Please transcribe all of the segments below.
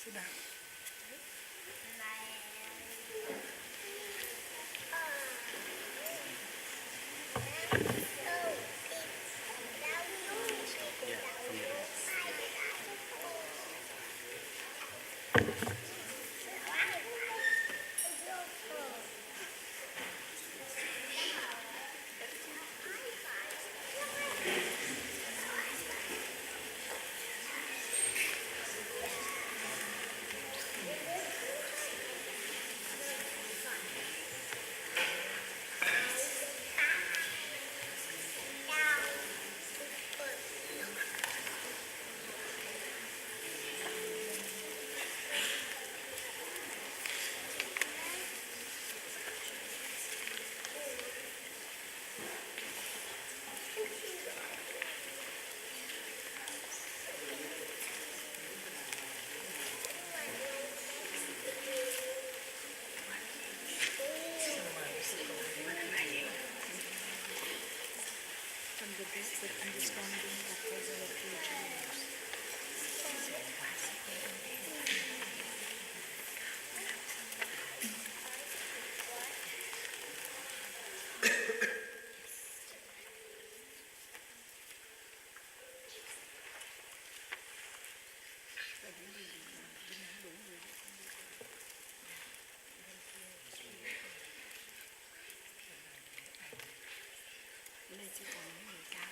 Sudah. Yeah, from your From the best with understanding that was our future years. Lên chứ còn những người cao.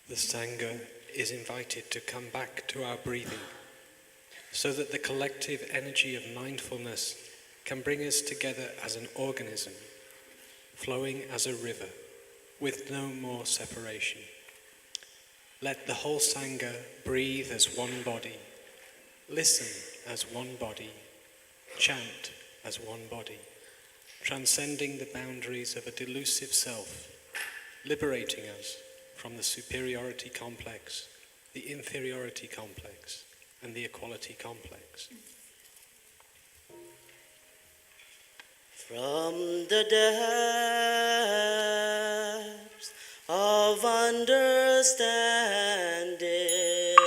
The Sangha is invited to come back to our breathing so that the collective energy of mindfulness can bring us together as an organism, flowing as a river, with no more separation. Let the whole Sangha breathe as one body, listen as one body, chant as one body, transcending the boundaries of a delusive self, liberating us from the superiority complex, the inferiority complex, and the equality complex. From the depths of understanding,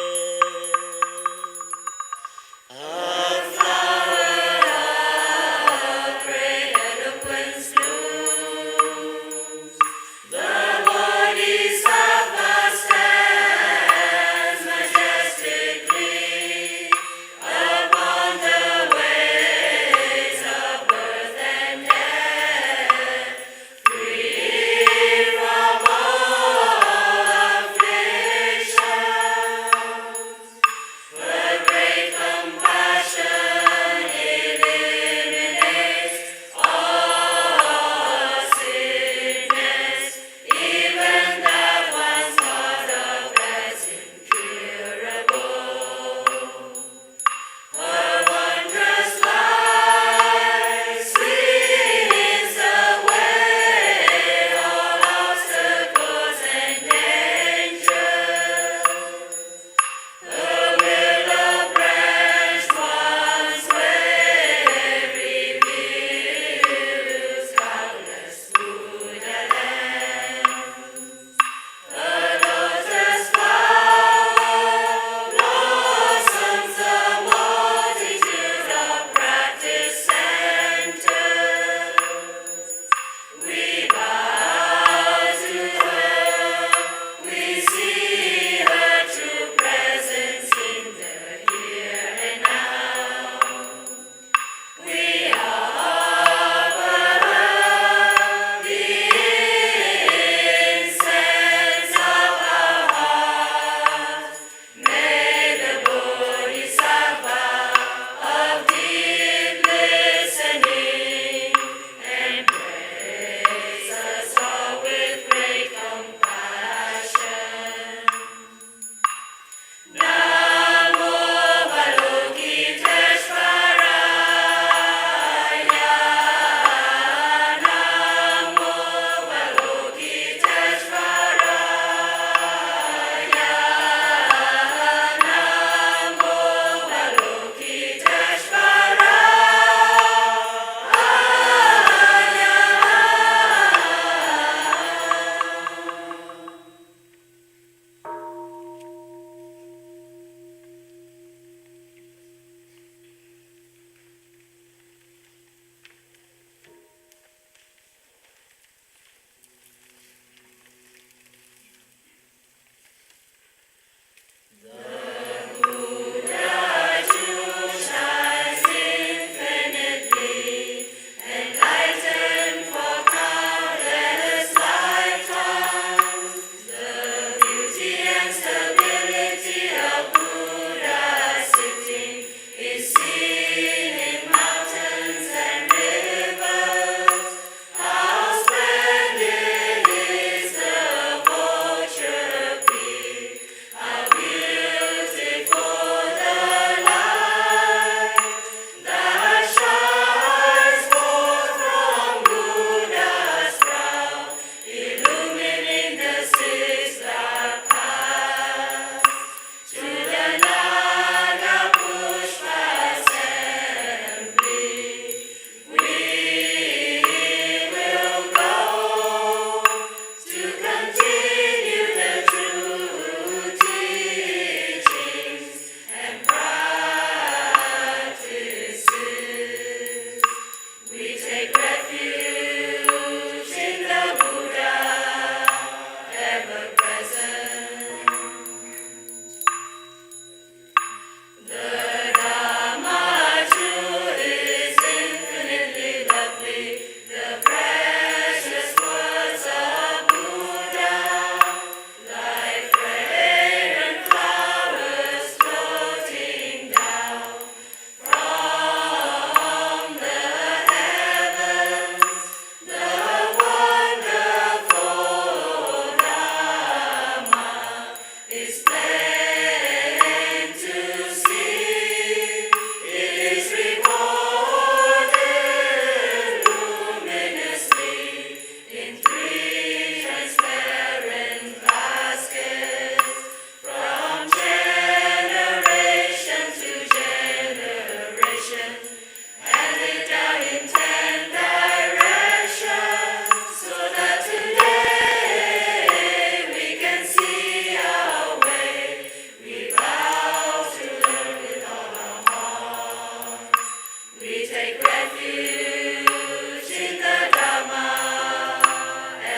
take refuge in the Dhamma,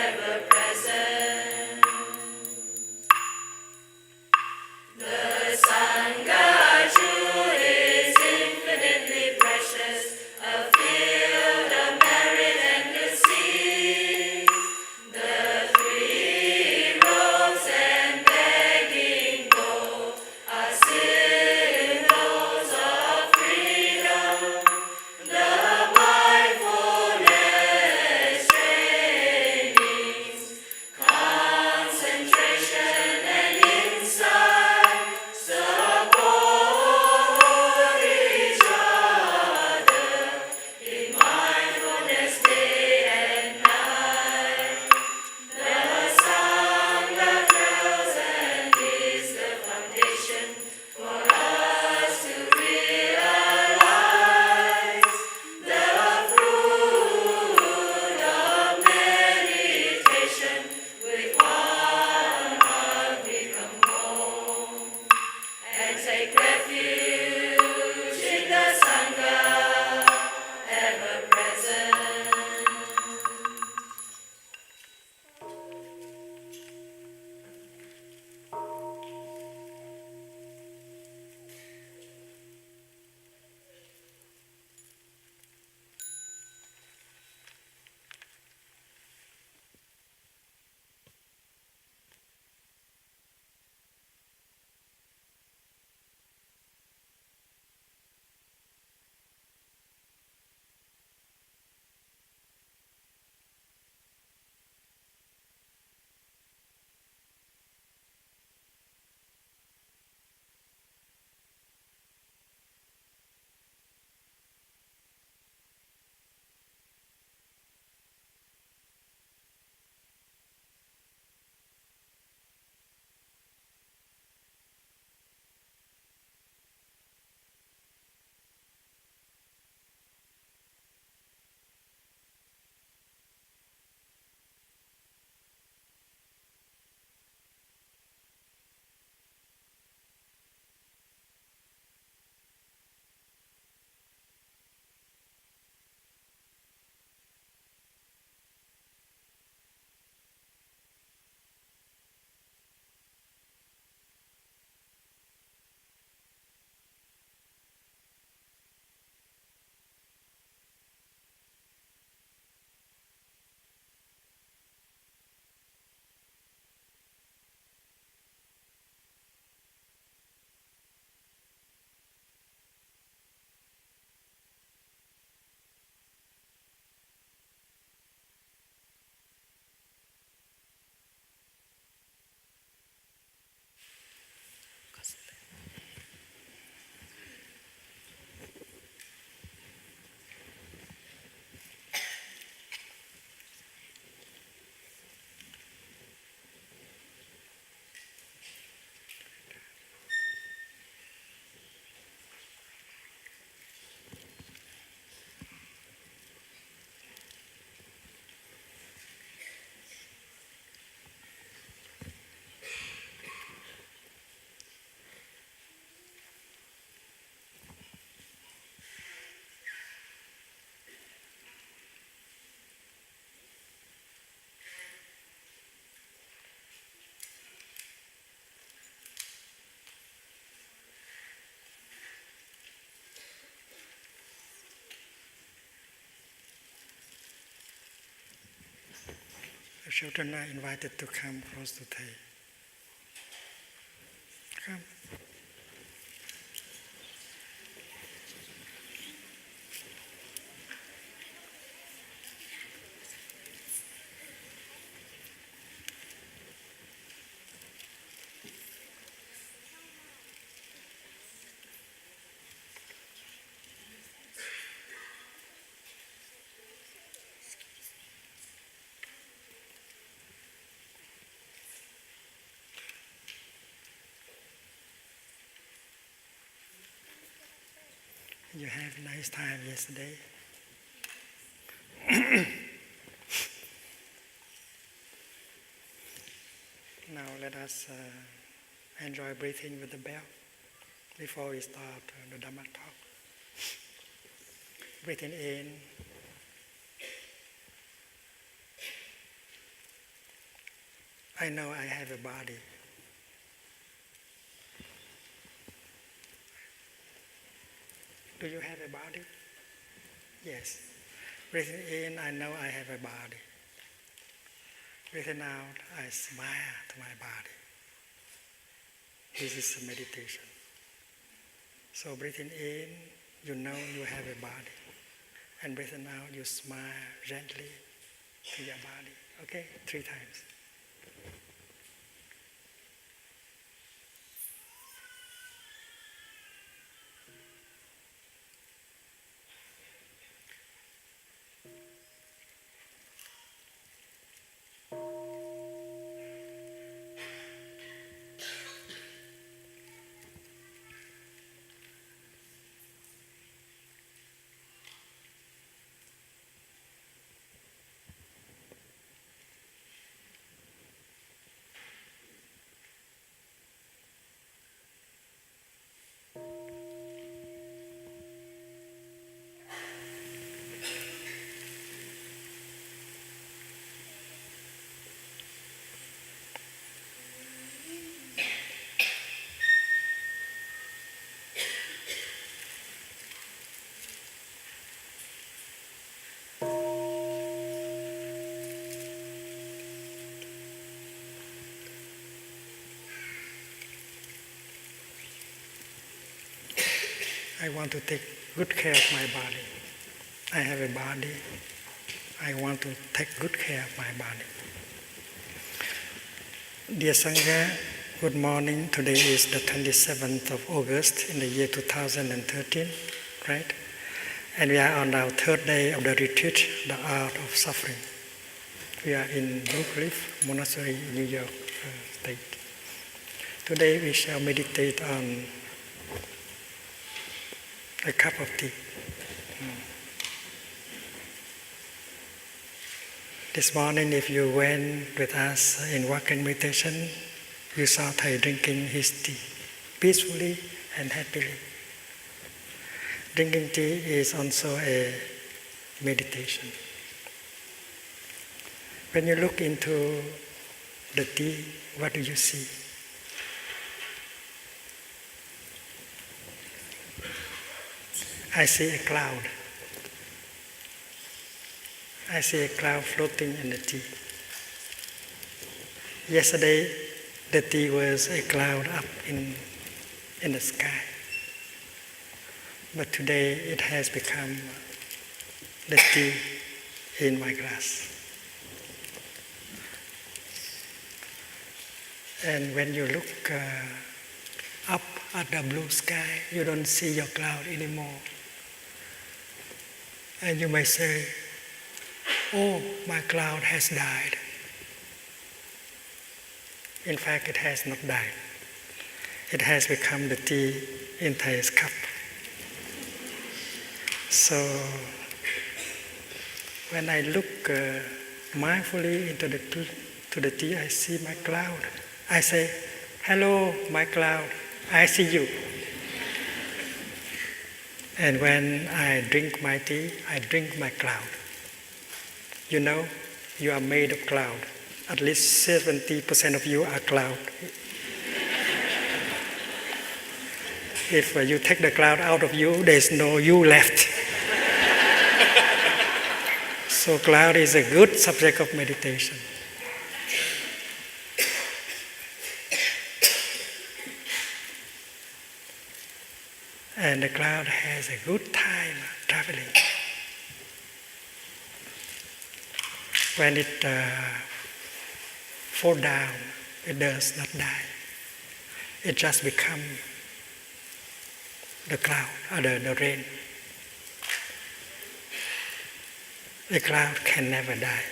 ever present. The Sangha jewel is infinitely precious, a field of merit endlessly. The three robes and begging bowl are symbols of freedom. The mindfulness trainings, concentration and insight support each other in mindfulness day and night. The Sangha dwells and is the foundation for us to realize the fruit of meditation. With one heart we come home and take refuge in the Sangha, ever present. The children are invited to come close to Thầy. Come. You have a nice time yesterday. Now let us enjoy breathing with the bell before we start the Dhamma talk. Breathing in. I know I have a body. Do you have a body? Yes. Breathing in, I know I have a body. Breathing out, I smile to my body. This is a meditation. So breathing in, you know you have a body. And breathing out, you smile gently to your body. Okay? 3 times. I want to take good care of my body. I have a body. I want to take good care of my body. Dear Sangha, good morning. Today is the 27th of August in the year 2013, right? And we are on our 3rd day of the retreat, The Art of Suffering. We are in Blue Cliff Monastery, New York State. Today we shall meditate on a cup of tea. This morning, if you went with us in walking meditation, you saw Thầy drinking his tea peacefully and happily. Drinking tea is also a meditation. When you look into the tea, what do you see? I see a cloud. I see a cloud floating in the tea. Yesterday, the tea was a cloud up in the sky. But today, it has become the tea in my glass. And when you look up at the blue sky, you don't see your cloud anymore. And you may say, oh, my cloud has died. In fact, it has not died. It has become the tea in Thai's cup. So, when I look mindfully into the tea, I see my cloud. I say, hello, my cloud, I see you. And when I drink my tea, I drink my cloud. You know, you are made of cloud. At least 70% of you are cloud. If you take the cloud out of you, there's no you left. So cloud is a good subject of meditation. And the cloud has a good time traveling. When it falls down, it does not die. It just becomes the cloud, or the rain. A cloud can never die.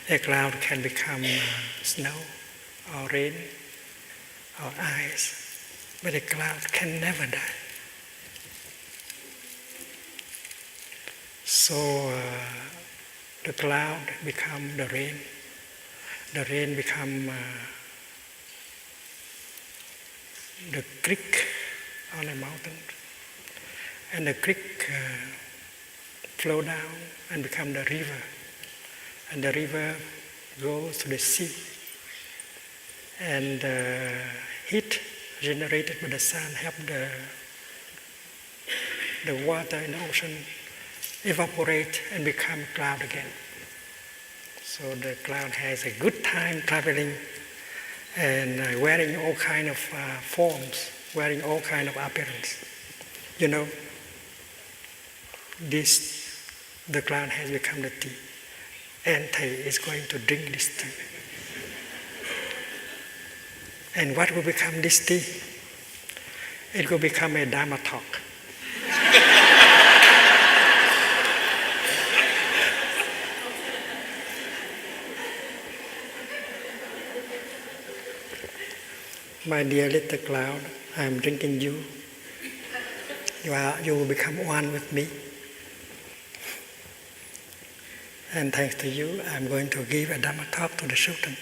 A cloud can become snow, or rain, or ice. But a cloud can never die. So the cloud become the rain. The rain become the creek on a mountain. And the creek flow down and become the river. And the river goes to the sea. And the heat generated by the sun help the water in the ocean evaporate and become cloud again. So the cloud has a good time traveling and wearing all kind of forms, wearing all kind of appearance. You know, the cloud has become the tea. And Thầy is going to drink this tea. And what will become this tea? It will become a Dharma talk. My dear little cloud, I am drinking you. You will become one with me. And thanks to you, I am going to give a Dharma talk to the children.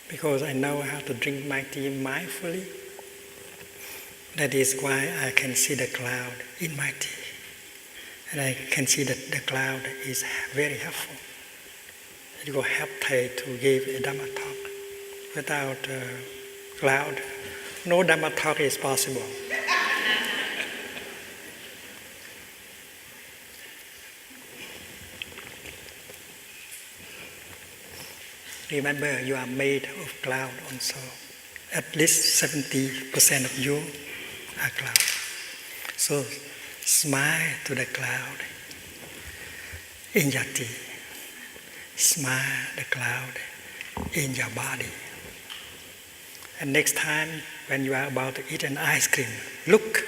Because I know how to drink my tea mindfully. That is why I can see the cloud in my tea. And I can see that the cloud is very helpful. It will help Thầy to give a Dharma talk. Without cloud, no Dharma talk is possible. Remember, you are made of cloud also. At least 70% of you are cloud. So smile to the cloud in your tea. Smile the cloud in your body. And next time when you are about to eat an ice cream, look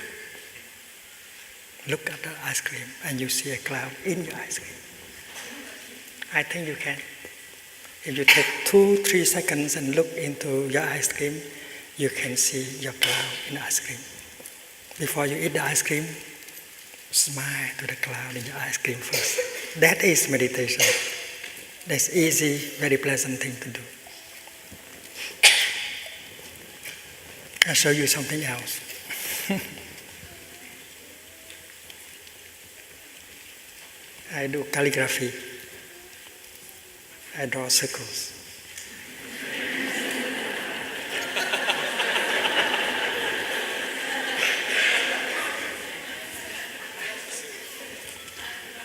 at the ice cream and you see a cloud in your ice cream. I think you can. If you take 2-3 seconds and look into your ice cream, you can see your cloud in the ice cream. Before you eat the ice cream, smile to the cloud in your ice cream first. That is meditation. That's easy, very pleasant thing to do. I'll show you something else. I do calligraphy. I draw circles.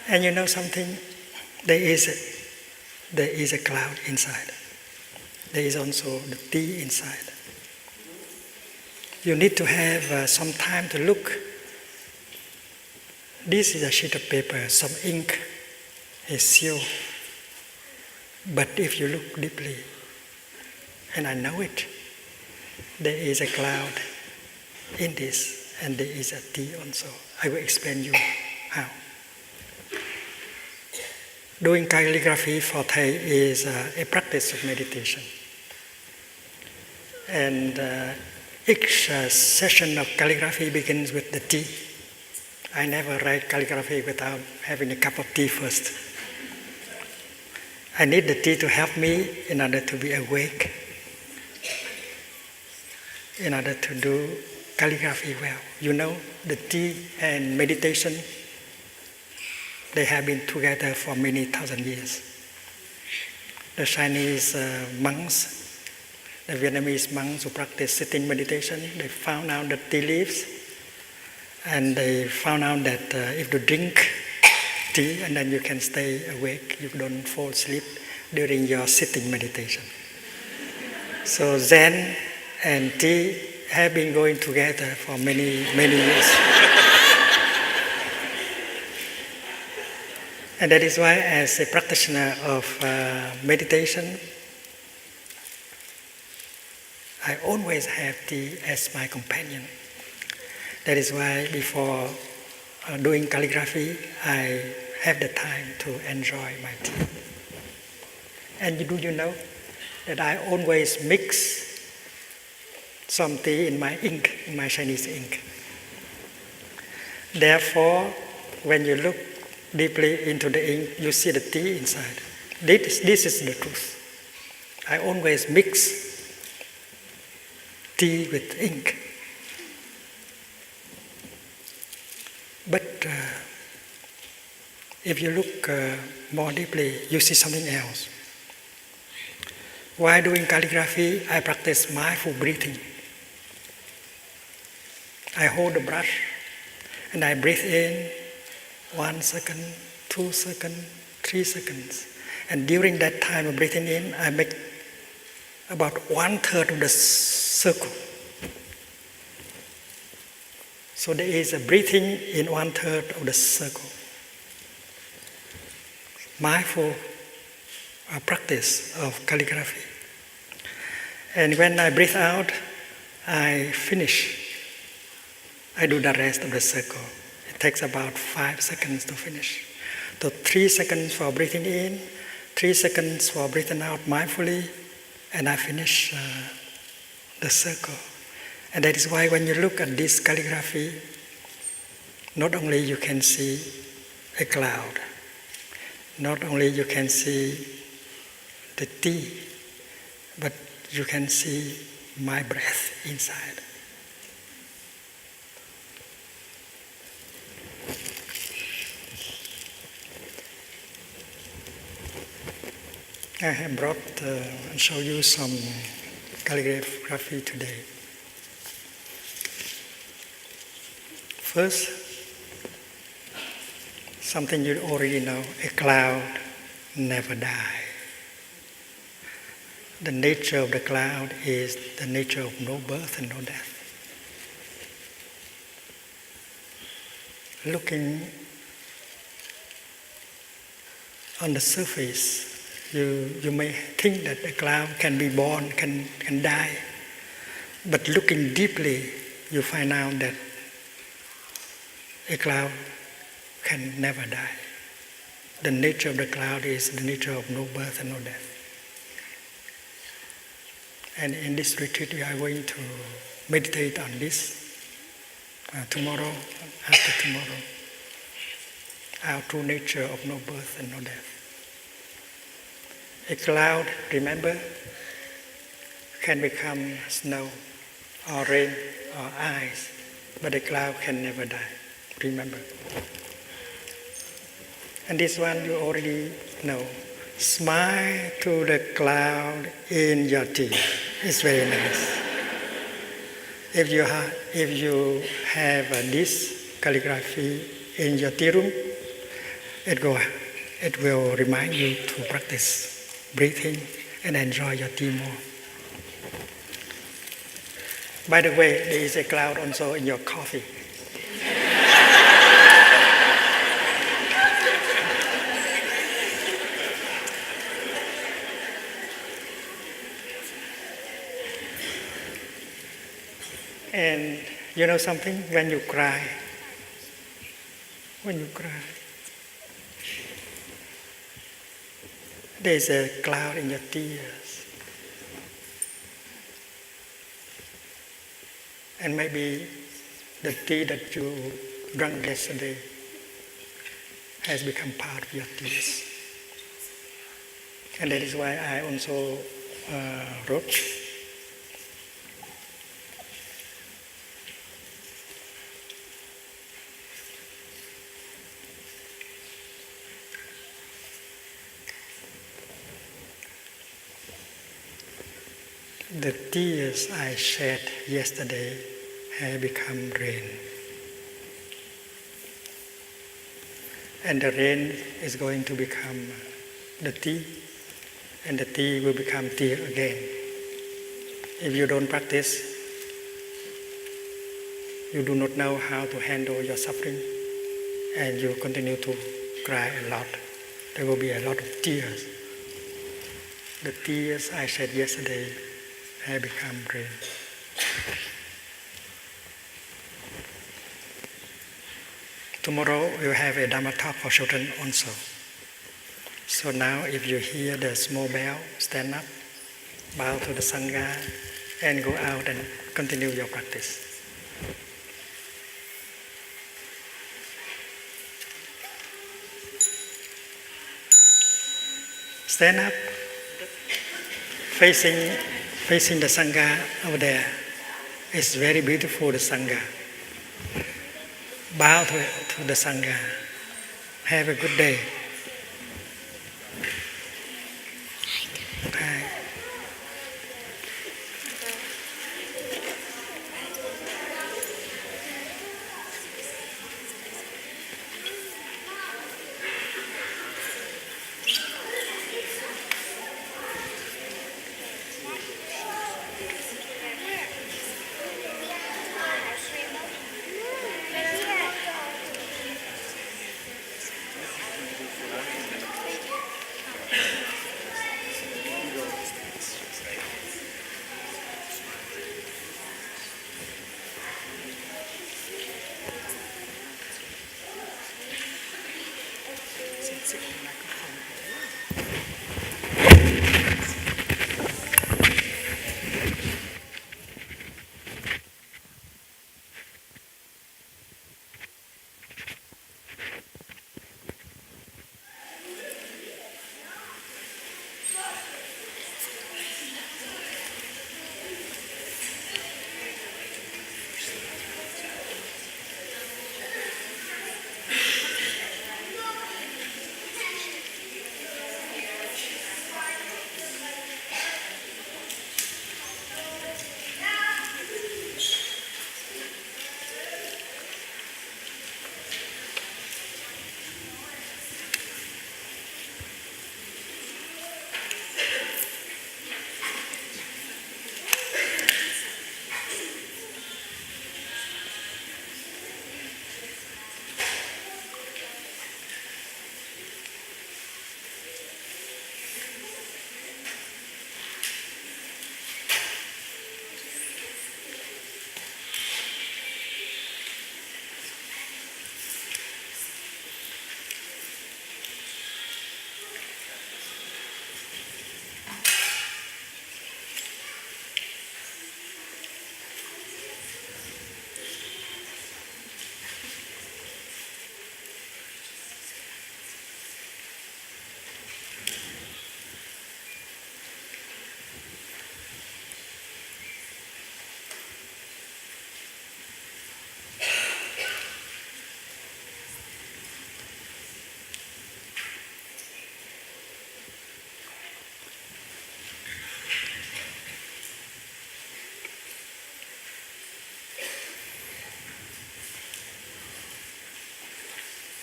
And you know something? There is a cloud inside. There is also the tea inside. You need to have some time to look. This is a sheet of paper, some ink, a seal. But if you look deeply, and I know it, there is a cloud in this, and there is a tea also. I will explain you how. Doing calligraphy for Thầy is a practice of meditation. And each session of calligraphy begins with the tea. I never write calligraphy without having a cup of tea first. I need the tea to help me in order to be awake, in order to do calligraphy well. You know, the tea and meditation, they have been together for many thousand years. The Chinese monks, the Vietnamese monks who practice sitting meditation, they found out the tea leaves, and they found out that if you drink tea and then you can stay awake, you don't fall asleep during your sitting meditation. So Zen and tea have been going together for many, many years. And that is why, as a practitioner of meditation, I always have tea as my companion. That is why before doing calligraphy, I have the time to enjoy my tea. And do you know that I always mix some tea in my ink, in my Chinese ink. Therefore, when you look deeply into the ink, you see the tea inside. This is the truth. I always mix tea with ink. But if you look more deeply, you see something else. While doing calligraphy, I practice mindful breathing. I hold the brush and I breathe in 1 second, 2 seconds, 3 seconds. And during that time of breathing in, I make about 1/3 of the circle. So there is a breathing in 1/3 of the circle. Mindful practice of calligraphy. And when I breathe out, I finish. I do the rest of the circle. It takes about 5 seconds to finish. So 3 seconds for breathing in, 3 seconds for breathing out mindfully, and I finish the circle. And that is why when you look at this calligraphy, not only you can see a cloud, not only you can see the tea, but you can see my breath inside. I have brought and show you some calligraphy today. First, something you already know, a cloud never dies. The nature of the cloud is the nature of no birth and no death. Looking on the surface, you may think that a cloud can be born, can die. But looking deeply, you find out that a cloud can never die. The nature of the cloud is the nature of no birth and no death. And in this retreat, we are going to meditate on this tomorrow, after tomorrow. Our true nature of no birth and no death. A cloud, remember, can become snow or rain or ice, but a cloud can never die. Remember. And this one you already know. Smile to the cloud in your tea. It's very nice. If you have this calligraphy in your tea room, it will remind you to practice breathing and enjoy your tea more. By the way, there is a cloud also in your coffee. And you know something? When you cry, there's a cloud in your tears. And maybe the tea that you drank yesterday has become part of your tears. And that is why I also wrote the tears I shed yesterday have become rain. And the rain is going to become the tea, and the tea will become tear again. If you don't practice, you do not know how to handle your suffering, and you continue to cry a lot. There will be a lot of tears. The tears I shed yesterday have become rain. Tomorrow we'll have a Dhamma talk for children also. So now if you hear the small bell, stand up, bow to the Sangha, and go out and continue your practice. Stand up, facing the Sangha over there. It's very beautiful, the Sangha. Bow to the Sangha. Have a good day. Bye.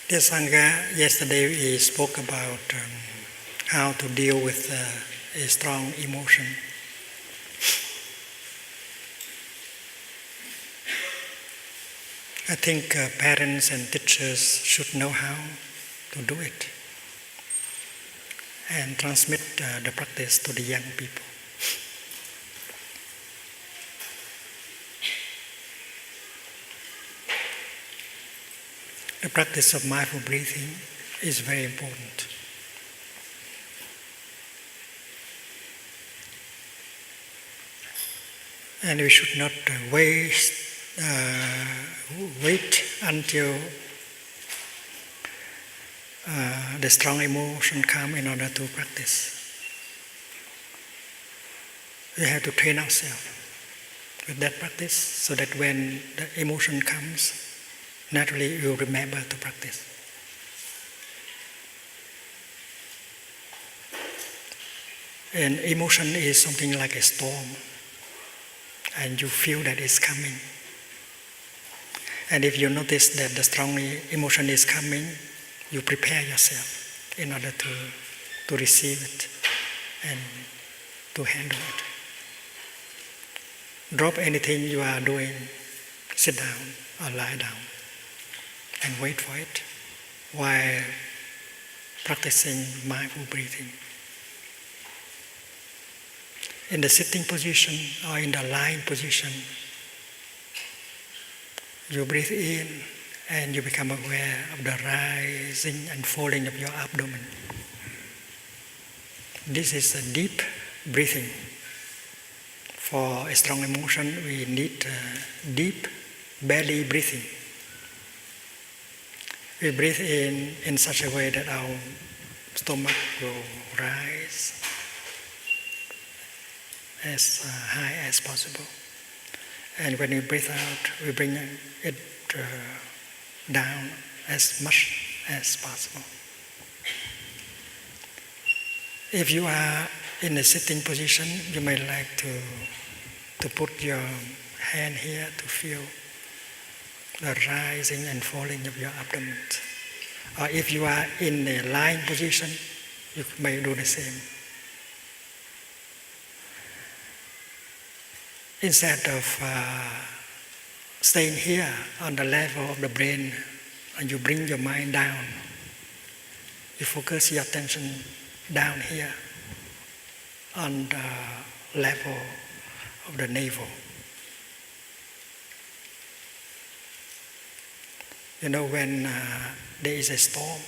Dear Sangha, yesterday we spoke about how to deal with a strong emotion. I think parents and teachers should know how to do it and transmit the practice to the young people. The practice of mindful breathing is very important. And we should not wait until the strong emotion come in order to practice. We have to train ourselves with that practice so that when the emotion comes, naturally you remember to practice. And emotion is something like a storm, and you feel that it's coming. And if you notice that the strong emotion is coming, you prepare yourself in order to receive it and to handle it. Drop anything you are doing, sit down or lie down and wait for it while practicing mindful breathing. In the sitting position or in the lying position, you breathe in and you become aware of the rising and falling of your abdomen. This is a deep breathing. For a strong emotion, we need deep belly breathing. We breathe in such a way that our stomach will rise as high as possible. And when you breathe out, we bring it down as much as possible. If you are in a sitting position, you may like to put your hand here to feel the rising and falling of your abdomen. Or if you are in a lying position, you may do the same. Instead of staying here on the level of the brain, and you bring your mind down, you focus your attention down here on the level of the navel. You know, when there is a storm,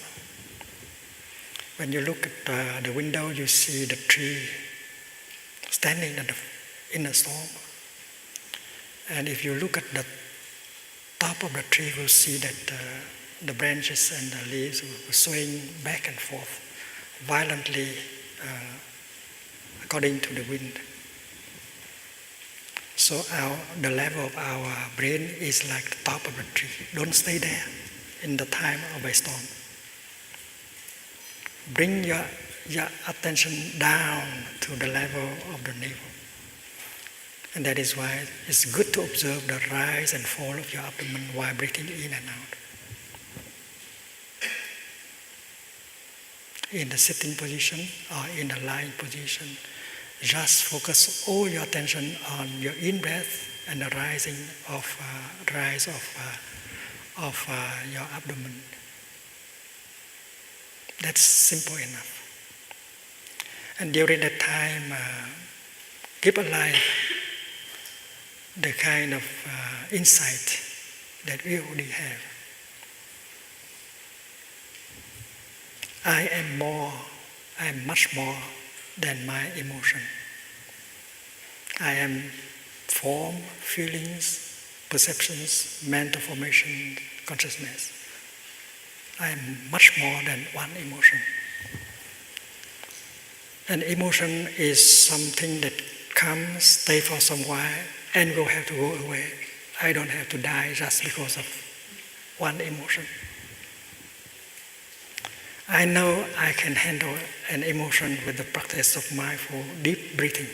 when you look at the window, you see the tree standing in the storm. And if you look at the top of the tree, you'll see that the branches and the leaves will swing back and forth violently according to the wind. So the level of our brain is like the top of a tree. Don't stay there in the time of a storm. Bring your attention down to the level of the navel. And that is why it's good to observe the rise and fall of your abdomen while breathing in and out. In the sitting position or in the lying position, just focus all your attention on your in-breath and the rising of your abdomen. That's simple enough. And during that time, keep alive the kind of insight that we already have. I am much more than my emotion. I am form, feelings, perceptions, mental formation, consciousness. I am much more than one emotion. An emotion is something that comes, stay for some while, and will have to go away. I don't have to die just because of one emotion. I know I can handle an emotion with the practice of mindful deep breathing.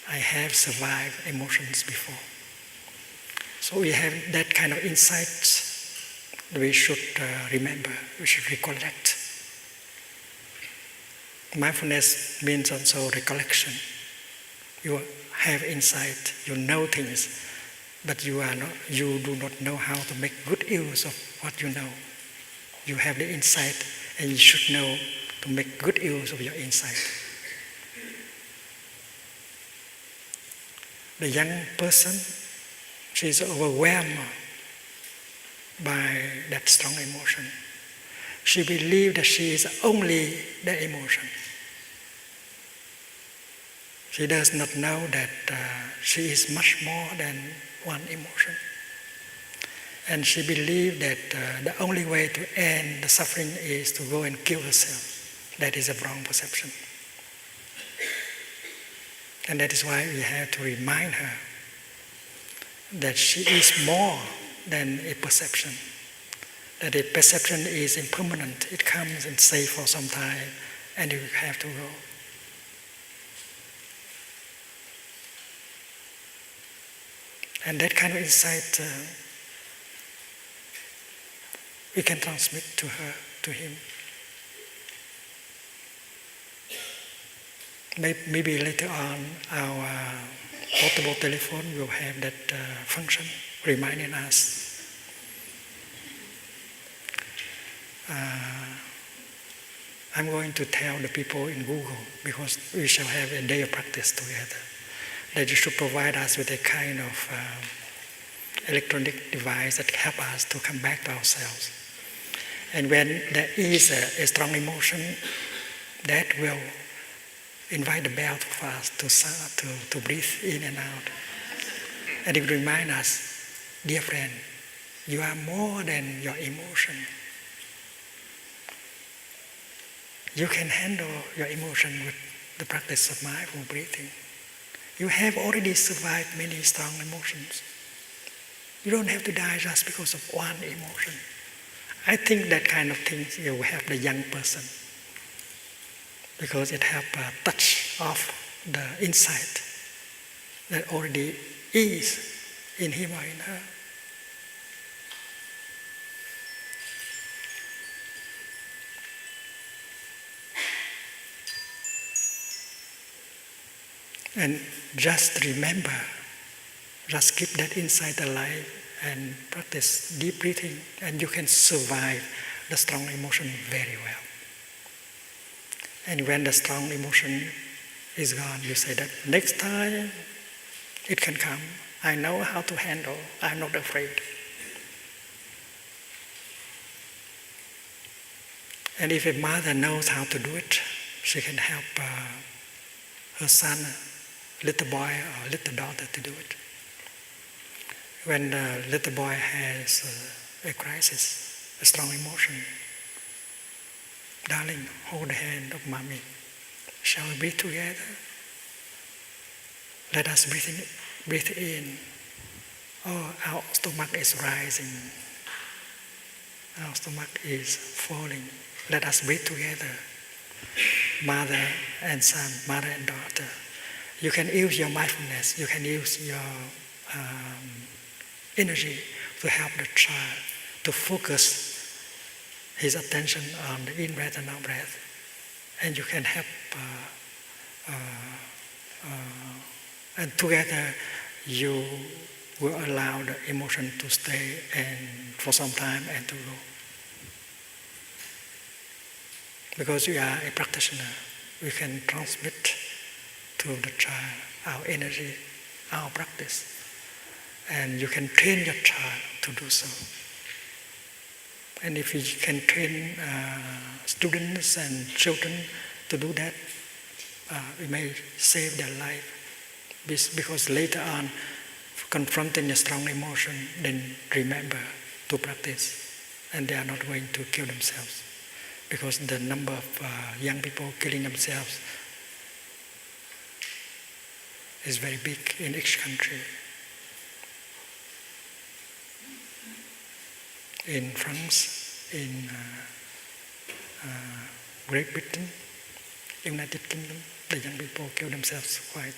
I have survived emotions before. So we have that kind of insight we should remember, we should recollect. Mindfulness means also recollection. You have insight, you know things, but you do not know how to make good use of what you know. You have the insight, and you should know to make good use of your insight. The young person, she is overwhelmed by that strong emotion. She believes that she is only the emotion. She does not know that she is much more than one emotion. And she believes that the only way to end the suffering is to go and kill herself. That is a wrong perception. And that is why we have to remind her that she is more than a perception. That a perception is impermanent. It comes and stays for some time, and you have to go. And that kind of insight we can transmit to her, to him. Maybe later on our portable telephone will have that function, reminding us. I'm going to tell the people in Google, because we shall have a day of practice together, that you should provide us with a kind of electronic device that help us to come back to ourselves. And when there is a strong emotion, that will invite the bell for us to breathe in and out. And it will remind us, dear friend, you are more than your emotion. You can handle your emotion with the practice of mindful breathing. You have already survived many strong emotions. You don't have to die just because of one emotion. I think that kind of things you have the young person, because it helps touch off the insight that already is in him or in her. And just remember, just keep that insight alive and practice deep breathing, and you can survive the strong emotion very well. And when the strong emotion is gone, you say that next time it can come. I know how to handle. I'm not afraid. And if a mother knows how to do it, she can help her son, little boy or little daughter to do it. When the little boy has a crisis, a strong emotion, darling, hold the hand of mommy. Shall we breathe together? Let us breathe in. Oh, our stomach is rising. Our stomach is falling. Let us breathe together. Mother and son, mother and daughter. You can use your mindfulness. You can use your energy to help the child to focus his attention on the in-breath and out-breath. And you can help, and together you will allow the emotion to stay and for some time and to go. Because you are a practitioner, we can transmit to the child our energy, our practice. And you can train your child to do so. And if you can train students and children to do that, it may save their life. Because later on, confronting a strong emotion, then remember to practice. And they are not going to kill themselves. Because the number of young people killing themselves is very big in each country. In France, in Great Britain, United Kingdom, the young people kill themselves quite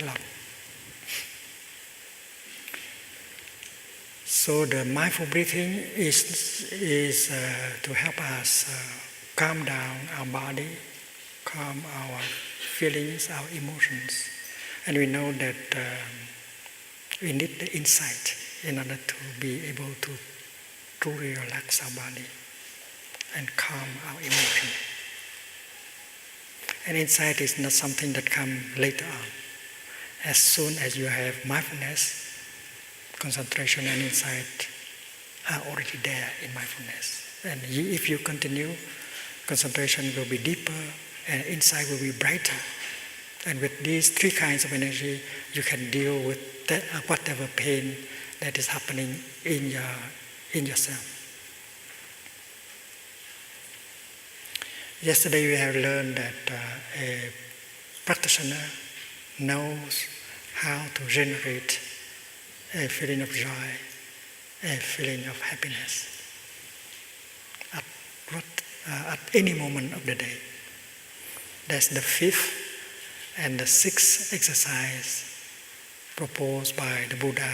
a lot. So the mindful breathing is to help us calm down our body, calm our feelings, our emotions. And we know that we need the insight in order to be able to truly relax our body and calm our emotion. And insight is not something that comes later on. As soon as you have mindfulness, concentration and insight are already there in mindfulness. And if you continue, concentration will be deeper and insight will be brighter. And with these three kinds of energy, you can deal with whatever pain that is happening in yourself. Yesterday we have learned that a practitioner knows how to generate a feeling of joy, a feeling of happiness at any moment of the day. That's the fifth and the sixth exercise proposed by the Buddha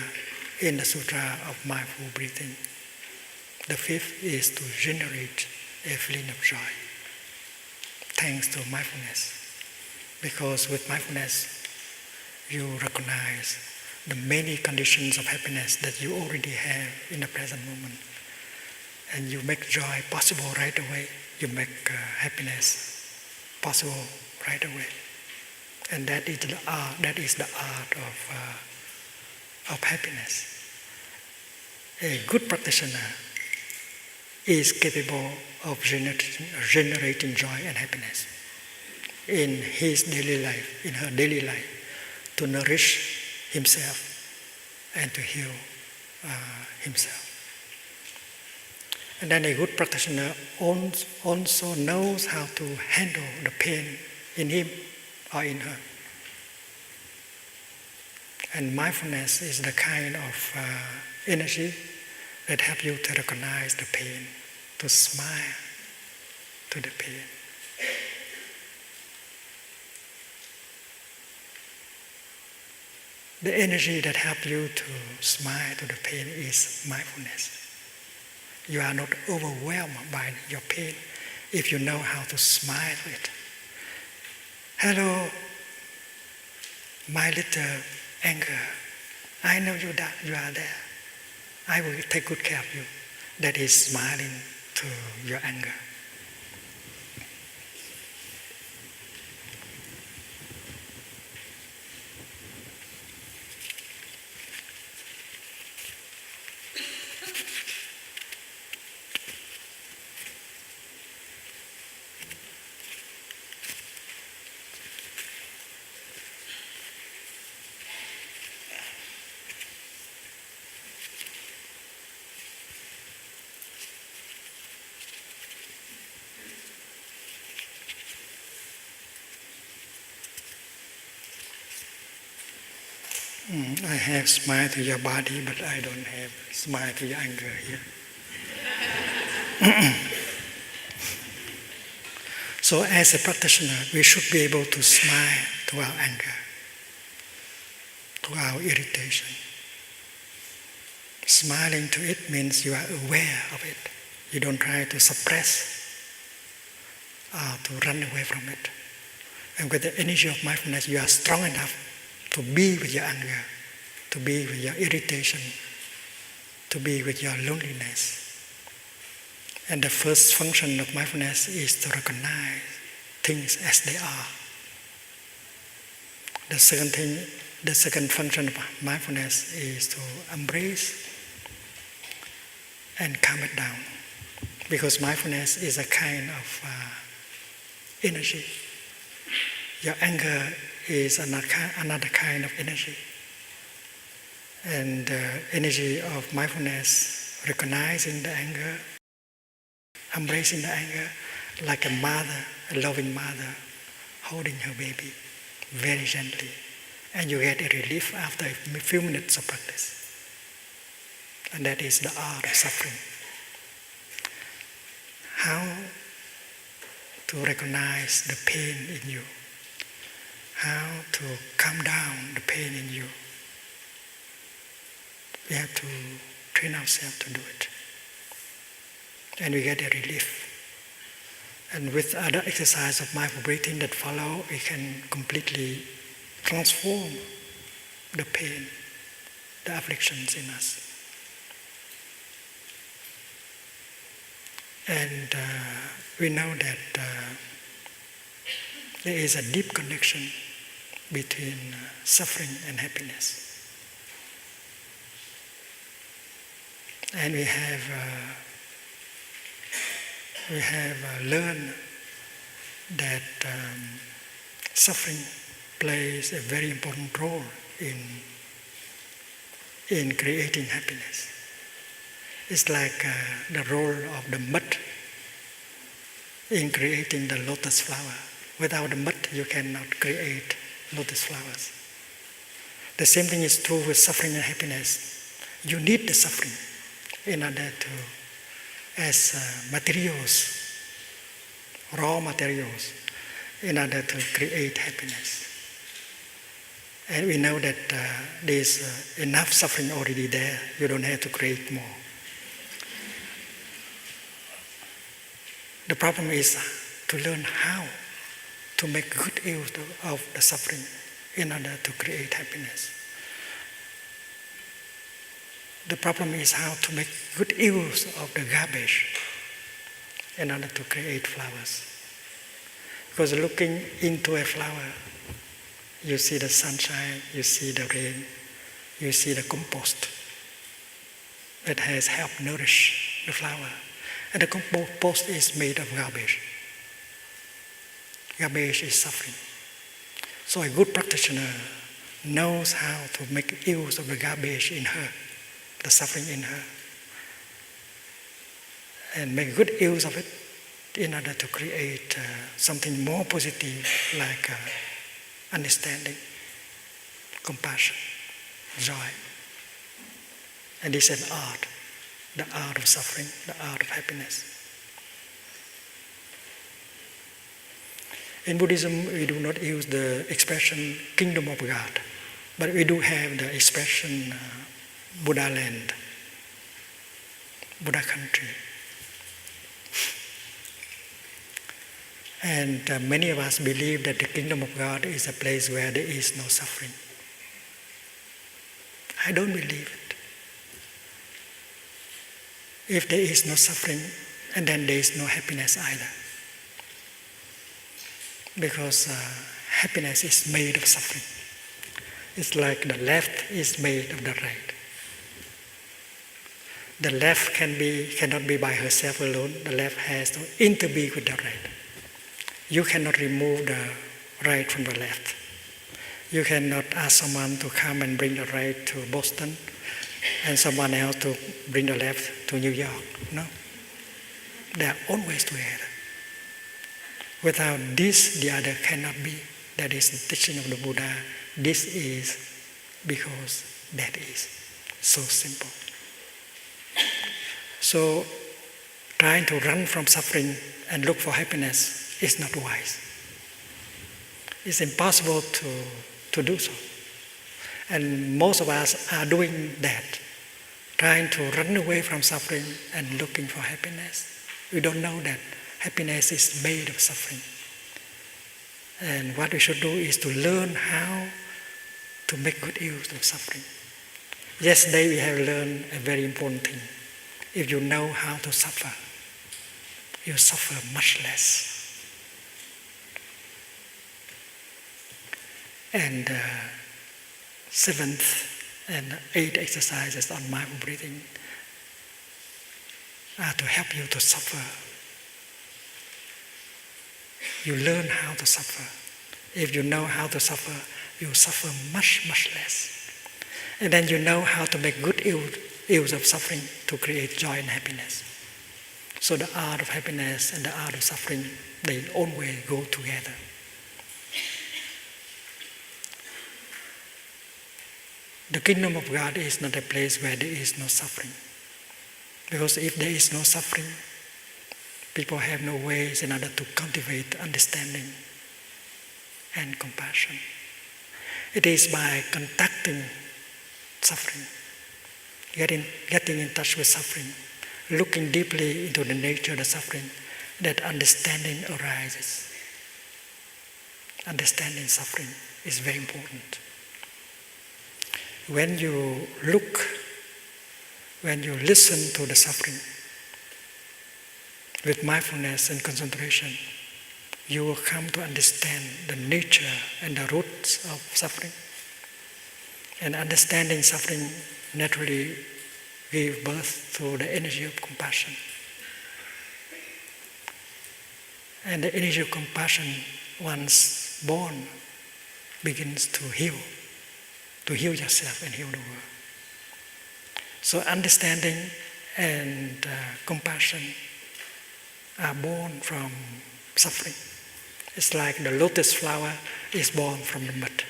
in the Sutra of Mindful Breathing. The fifth is to generate a feeling of joy, thanks to mindfulness. Because with mindfulness, you recognize the many conditions of happiness that you already have in the present moment. And you make joy possible right away. You make happiness possible right away. And that is the art of happiness. A good practitioner is capable of generating joy and happiness in his daily life, in her daily life, to nourish himself and to heal himself. And then a good practitioner also knows how to handle the pain in him or in her. And mindfulness is the kind of energy that helps you to recognize the pain, to smile to the pain. The energy that helps you to smile to the pain is mindfulness. You are not overwhelmed by your pain if you know how to smile to it. Hello, my little anger. I know you are there. I will take good care of you. That is smiling to your anger. I have smile to your body, but I don't have smile to your anger here. So as a practitioner, we should be able to smile to our anger, to our irritation. Smiling to it means you are aware of it. You don't try to suppress or to run away from it. And with the energy of mindfulness, you are strong enough to be with your anger, to be with your irritation, to be with your loneliness. And the first function of mindfulness is to recognize things as they are. The second function of mindfulness is to embrace and calm it down. Because mindfulness is a kind of energy. Your anger is another kind of energy. And the energy of mindfulness, recognizing the anger, embracing the anger, like a mother, a loving mother, holding her baby very gently. And you get a relief after a few minutes of practice. And that is the art of suffering. How to recognize the pain in you. How to calm down the pain in you. We have to train ourselves to do it. And we get a relief. And with other exercise of mindful breathing that follow, we can completely transform the pain, the afflictions in us. And we know that there is a deep connection between suffering and happiness. And we have learned that suffering plays a very important role in creating happiness. It's like the role of the mud in creating the lotus flower. Without the mud, you cannot create lotus flowers. The same thing is true with suffering and happiness. You need the suffering in order to, as materials, raw materials, in order to create happiness. And we know that there's enough suffering already there. You don't have to create more. The problem is to learn how to make good use of the suffering in order to create happiness. The problem is how to make good use of the garbage in order to create flowers. Because looking into a flower, you see the sunshine, you see the rain, you see the compost that has helped nourish the flower. And the compost is made of garbage. Garbage is suffering. So a good practitioner knows how to make use of the garbage in her, the suffering in her, and make good use of it in order to create something more positive like understanding, compassion. joy. And it's an art, the art of suffering, the art of happiness. In Buddhism, we do not use the expression kingdom of God, but we do have the expression Buddha land, Buddha country. And many of us believe that the kingdom of God is a place where there is no suffering. I don't believe it. If there is no suffering, and then there is no happiness either. Because happiness is made of suffering. It's like the left is made of the right. The left cannot be by herself alone. The left has to interbe with the right. You cannot remove the right from the left. You cannot ask someone to come and bring the right to Boston and someone else to bring the left to New York. No. They are always together. Without this, the other cannot be. That is the teaching of the Buddha. This is because that is. So simple. So, trying to run from suffering and look for happiness is not wise. It's impossible to do so. And most of us are doing that, trying to run away from suffering and looking for happiness. We don't know that happiness is made of suffering. And what we should do is to learn how to make good use of suffering. Yesterday we have learned a very important thing. If you know how to suffer, you suffer much less. And seventh and eighth exercises on mindful breathing are to help you to suffer. You learn how to suffer. If you know how to suffer, you suffer much, much less. And then you know how to make good use of suffering to create joy and happiness. So the art of happiness and the art of suffering, they always go together. The kingdom of God is not a place where there is no suffering. Because if there is no suffering, people have no ways in order to cultivate understanding and compassion. It is by contacting suffering, getting in touch with suffering, looking deeply into the nature of the suffering, that understanding arises. Understanding suffering is very important. When you look, when you listen to the suffering with mindfulness and concentration, you will come to understand the nature and the roots of suffering. And understanding suffering naturally gives birth to the energy of compassion. And the energy of compassion, once born, begins to heal yourself and heal the world. So understanding and compassion are born from suffering. It's like the lotus flower is born from the mud.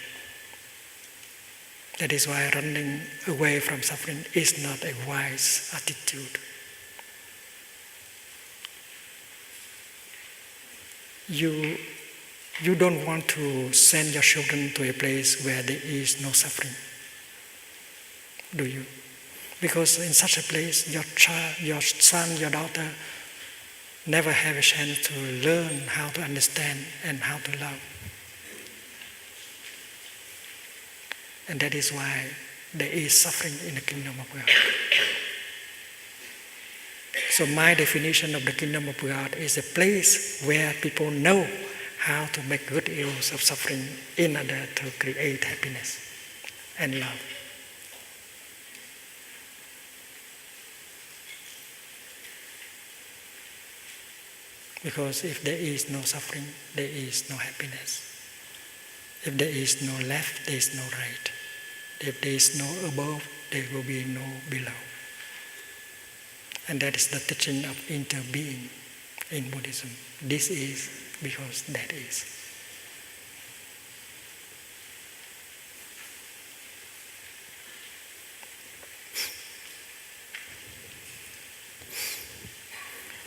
That is why running away from suffering is not a wise attitude. You don't want to send your children to a place where there is no suffering, do you? Because in such a place, your child, your son, your daughter never have a chance to learn how to understand and how to love. And that is why there is suffering in the kingdom of God. So my definition of the kingdom of God is a place where people know how to make good use of suffering in order to create happiness and love. Because if there is no suffering, there is no happiness. If there is no left, there is no right. If there is no above, there will be no below. And that is the teaching of interbeing in Buddhism. This is because that is.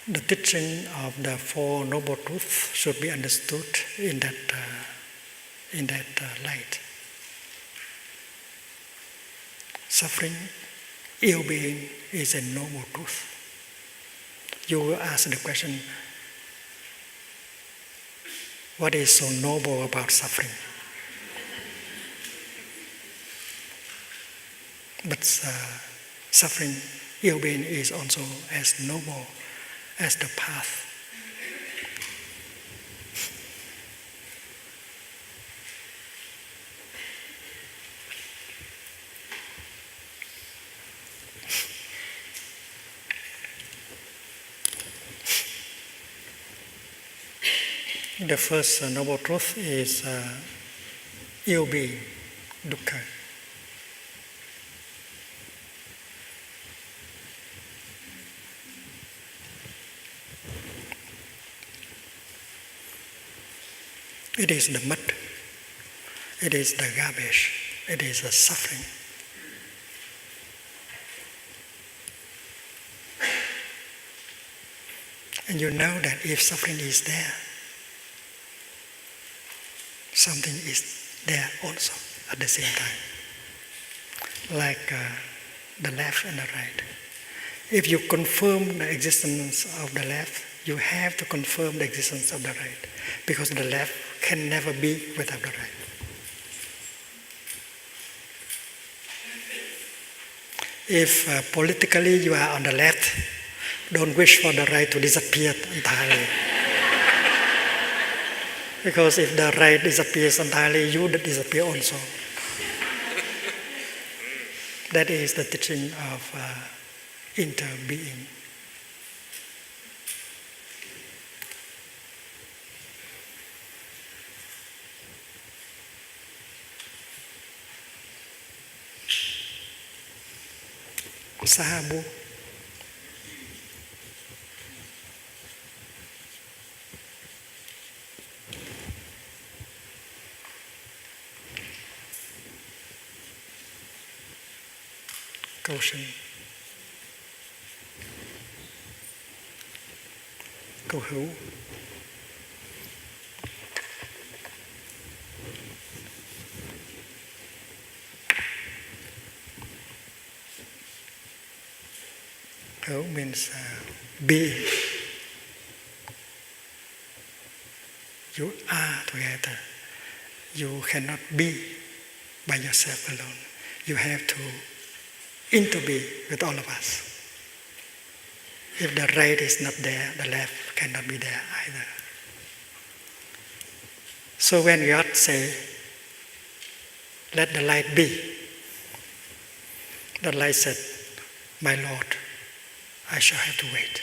the teaching of the Four Noble Truths should be understood in that light. Suffering, ill-being is a noble truth. You will ask the question, what is so noble about suffering? But suffering, ill-being is also as noble as the path. The first noble truth is ill-being, dukkha. It is the mud, it is the garbage, it is the suffering. And you know that if suffering is there, something is there also at the same time. Like the left and the right. If you confirm the existence of the left, you have to confirm the existence of the right. Because the left can never be without the right. If politically you are on the left, don't wish for the right to disappear entirely. Because if the right disappears entirely, you disappear also. That is the teaching of interbeing. Sahabu. Câu sinh. Câu hữu. Hữu means being. You are together. You cannot be by yourself alone. You have to interbe with all of us. If the right is not there, the left cannot be there either. So when God say, let the light be, the light said, my Lord, I shall have to wait.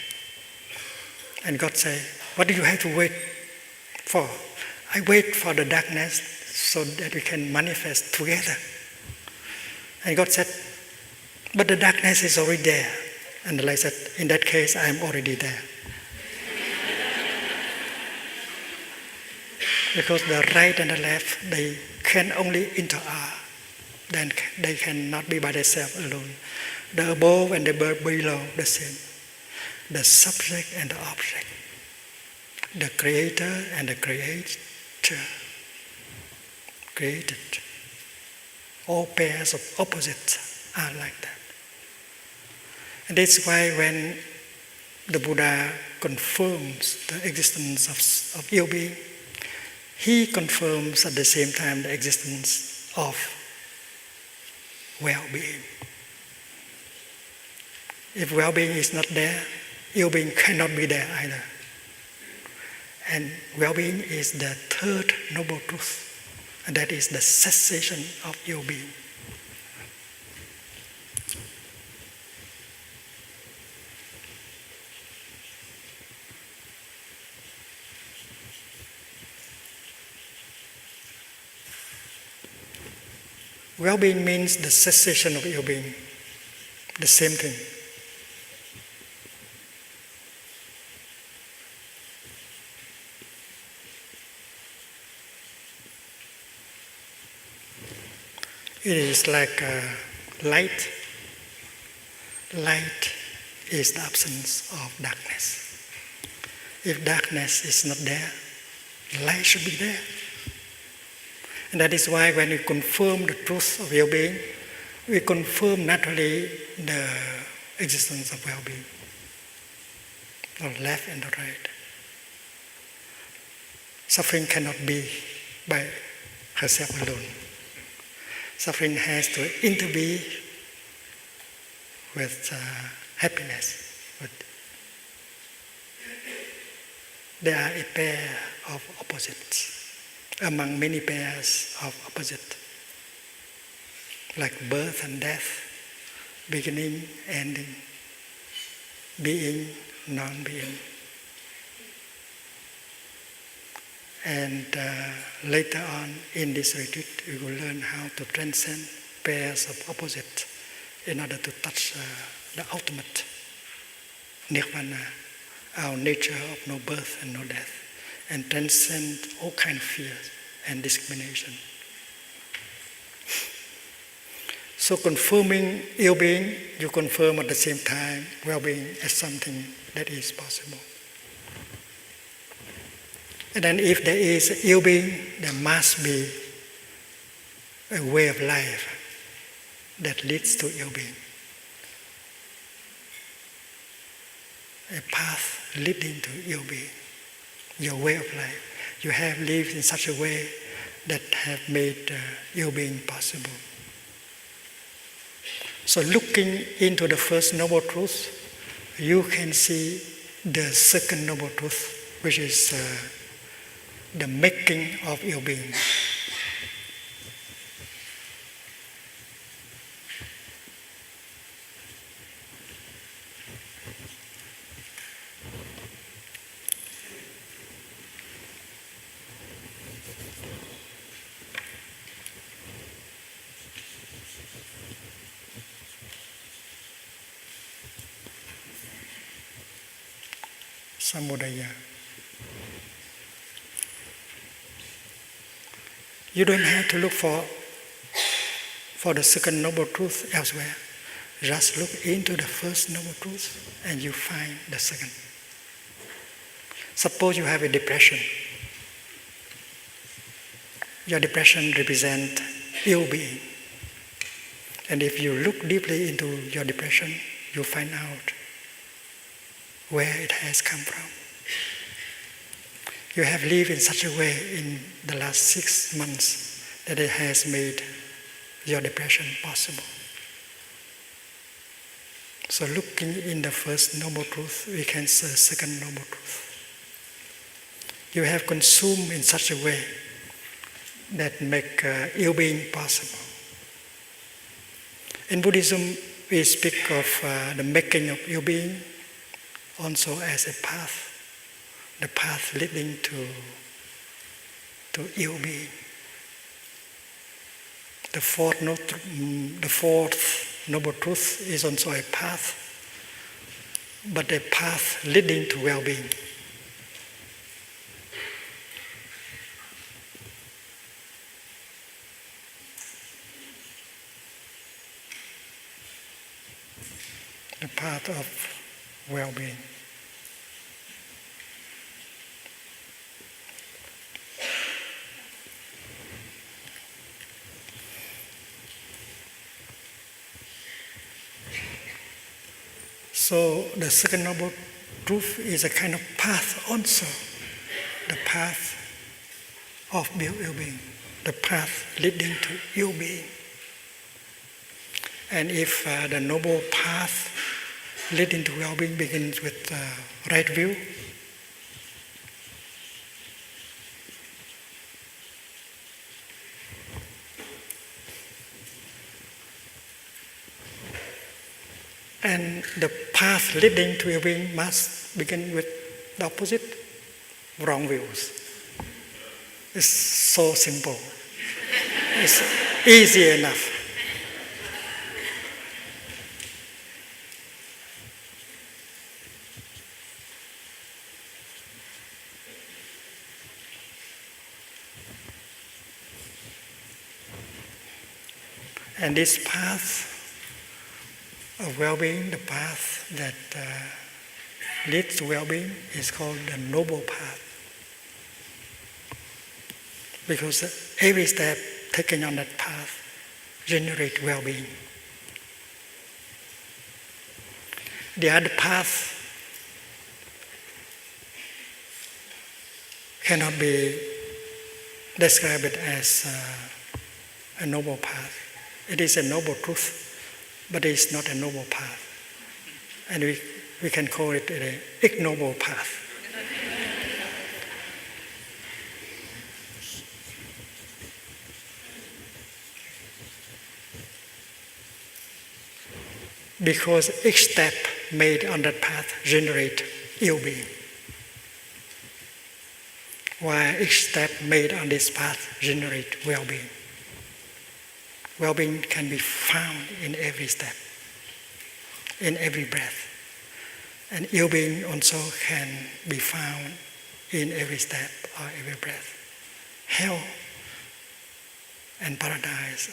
And God said, what do you have to wait for? I wait for the darkness so that we can manifest together. And God said, but the darkness is already there. And the light said, in that case, I am already there. Because the right and the left, they can only interact. Then they cannot be by themselves alone. The above and the below, the same. The subject and the object. The creator and the creator. Created. All pairs of opposites are like that. And that's why when the Buddha confirms the existence of ill-being, he confirms at the same time the existence of well-being. If well-being is not there, ill-being cannot be there either. And well-being is the third noble truth, and that is the cessation of ill-being. Well-being means the cessation of ill-being, the same thing. It is like light. Light is the absence of darkness. If darkness is not there, light should be there. And that is why when we confirm the truth of well-being, we confirm naturally the existence of well-being, the left and the right. Suffering cannot be by herself alone. Suffering has to intervene with happiness. They are a pair of opposites among many pairs of opposites, like birth and death, beginning, ending, being, non-being. And later on in this retreat, we will learn how to transcend pairs of opposites in order to touch the ultimate nirvana, our nature of no birth and no death, and transcend all kinds of fears and discrimination. So confirming ill-being, you confirm at the same time well-being as something that is possible. And then if there is ill-being, there must be a way of life that leads to ill-being. A path leading to ill-being, your way of life. You have lived in such a way that have made ill-being possible. So looking into the first noble truth, you can see the second noble truth, which is the making of ill-being. Samudaya. You don't have to look for the second noble truth elsewhere. Just look into the first noble truth and you find the second. Suppose you have a depression. Your depression represents ill-being. And if you look deeply into your depression, you find out where it has come from. You have lived in such a way in the last 6 months that it has made your depression possible. So looking in the first noble truth, we can see the second noble truth. You have consumed in such a way that make ill-being possible. In Buddhism, we speak of the making of ill-being also as a path, the path leading to ill-being. The fourth noble truth is also a path, but a path leading to well-being. The path of well-being. So the second noble truth is a kind of path also, the path of ill-being, the path leading to ill-being. And if the noble path leading to well-being begins with right view, and the path leading to well-being must begin with the opposite, wrong views. It's so simple. It's easy enough. And this path of well-being, the path that leads to well-being is called the noble path. Because every step taken on that path generates well-being. The other path cannot be described as a noble path. It is a noble truth, but it is not a noble path. And we can call it an ignoble path. Because each step made on that path generates ill-being. While each step made on this path generates well-being. Well-being can be found in every step, in every breath. And ill-being also can be found in every step or every breath. Hell and paradise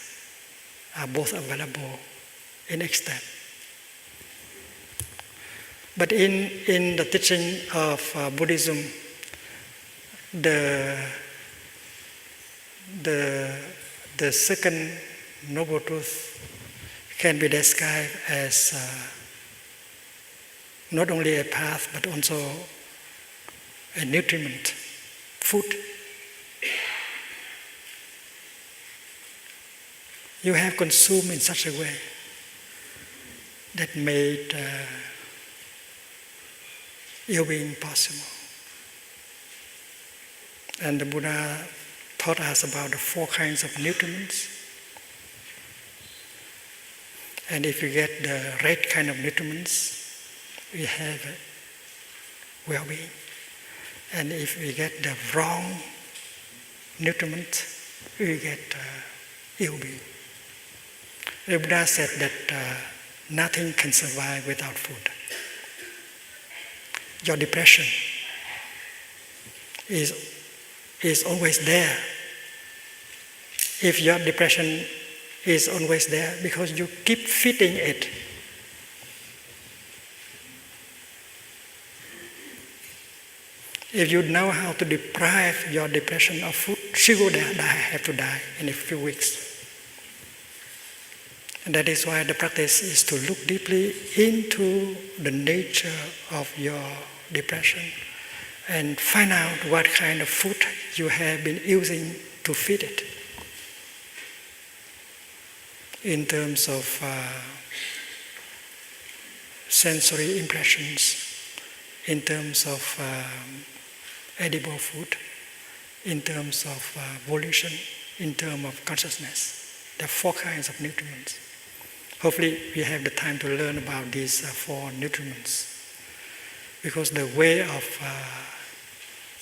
are both available in each step. But in the teaching of Buddhism, the second noble truth can be described as not only a path but also a nutriment, food. You have consumed in such a way that made ill-being possible. And the Buddha taught us about the 4 kinds of nutriments. And if you get the right kind of nutriments, we have well-being. And if we get the wrong nutriment, we get ill-being. The Buddha said that nothing can survive without food. Your depression is always there. If your depression is always there because you keep feeding it. If you know how to deprive your depression of food, she will have to die in a few weeks. And that is why the practice is to look deeply into the nature of your depression and find out what kind of food you have been using to feed it. In terms of sensory impressions, in terms of edible food, in terms of volition, in terms of consciousness. There are 4 kinds of nutriments. Hopefully we have the time to learn about these 4 nutriments. Because the way of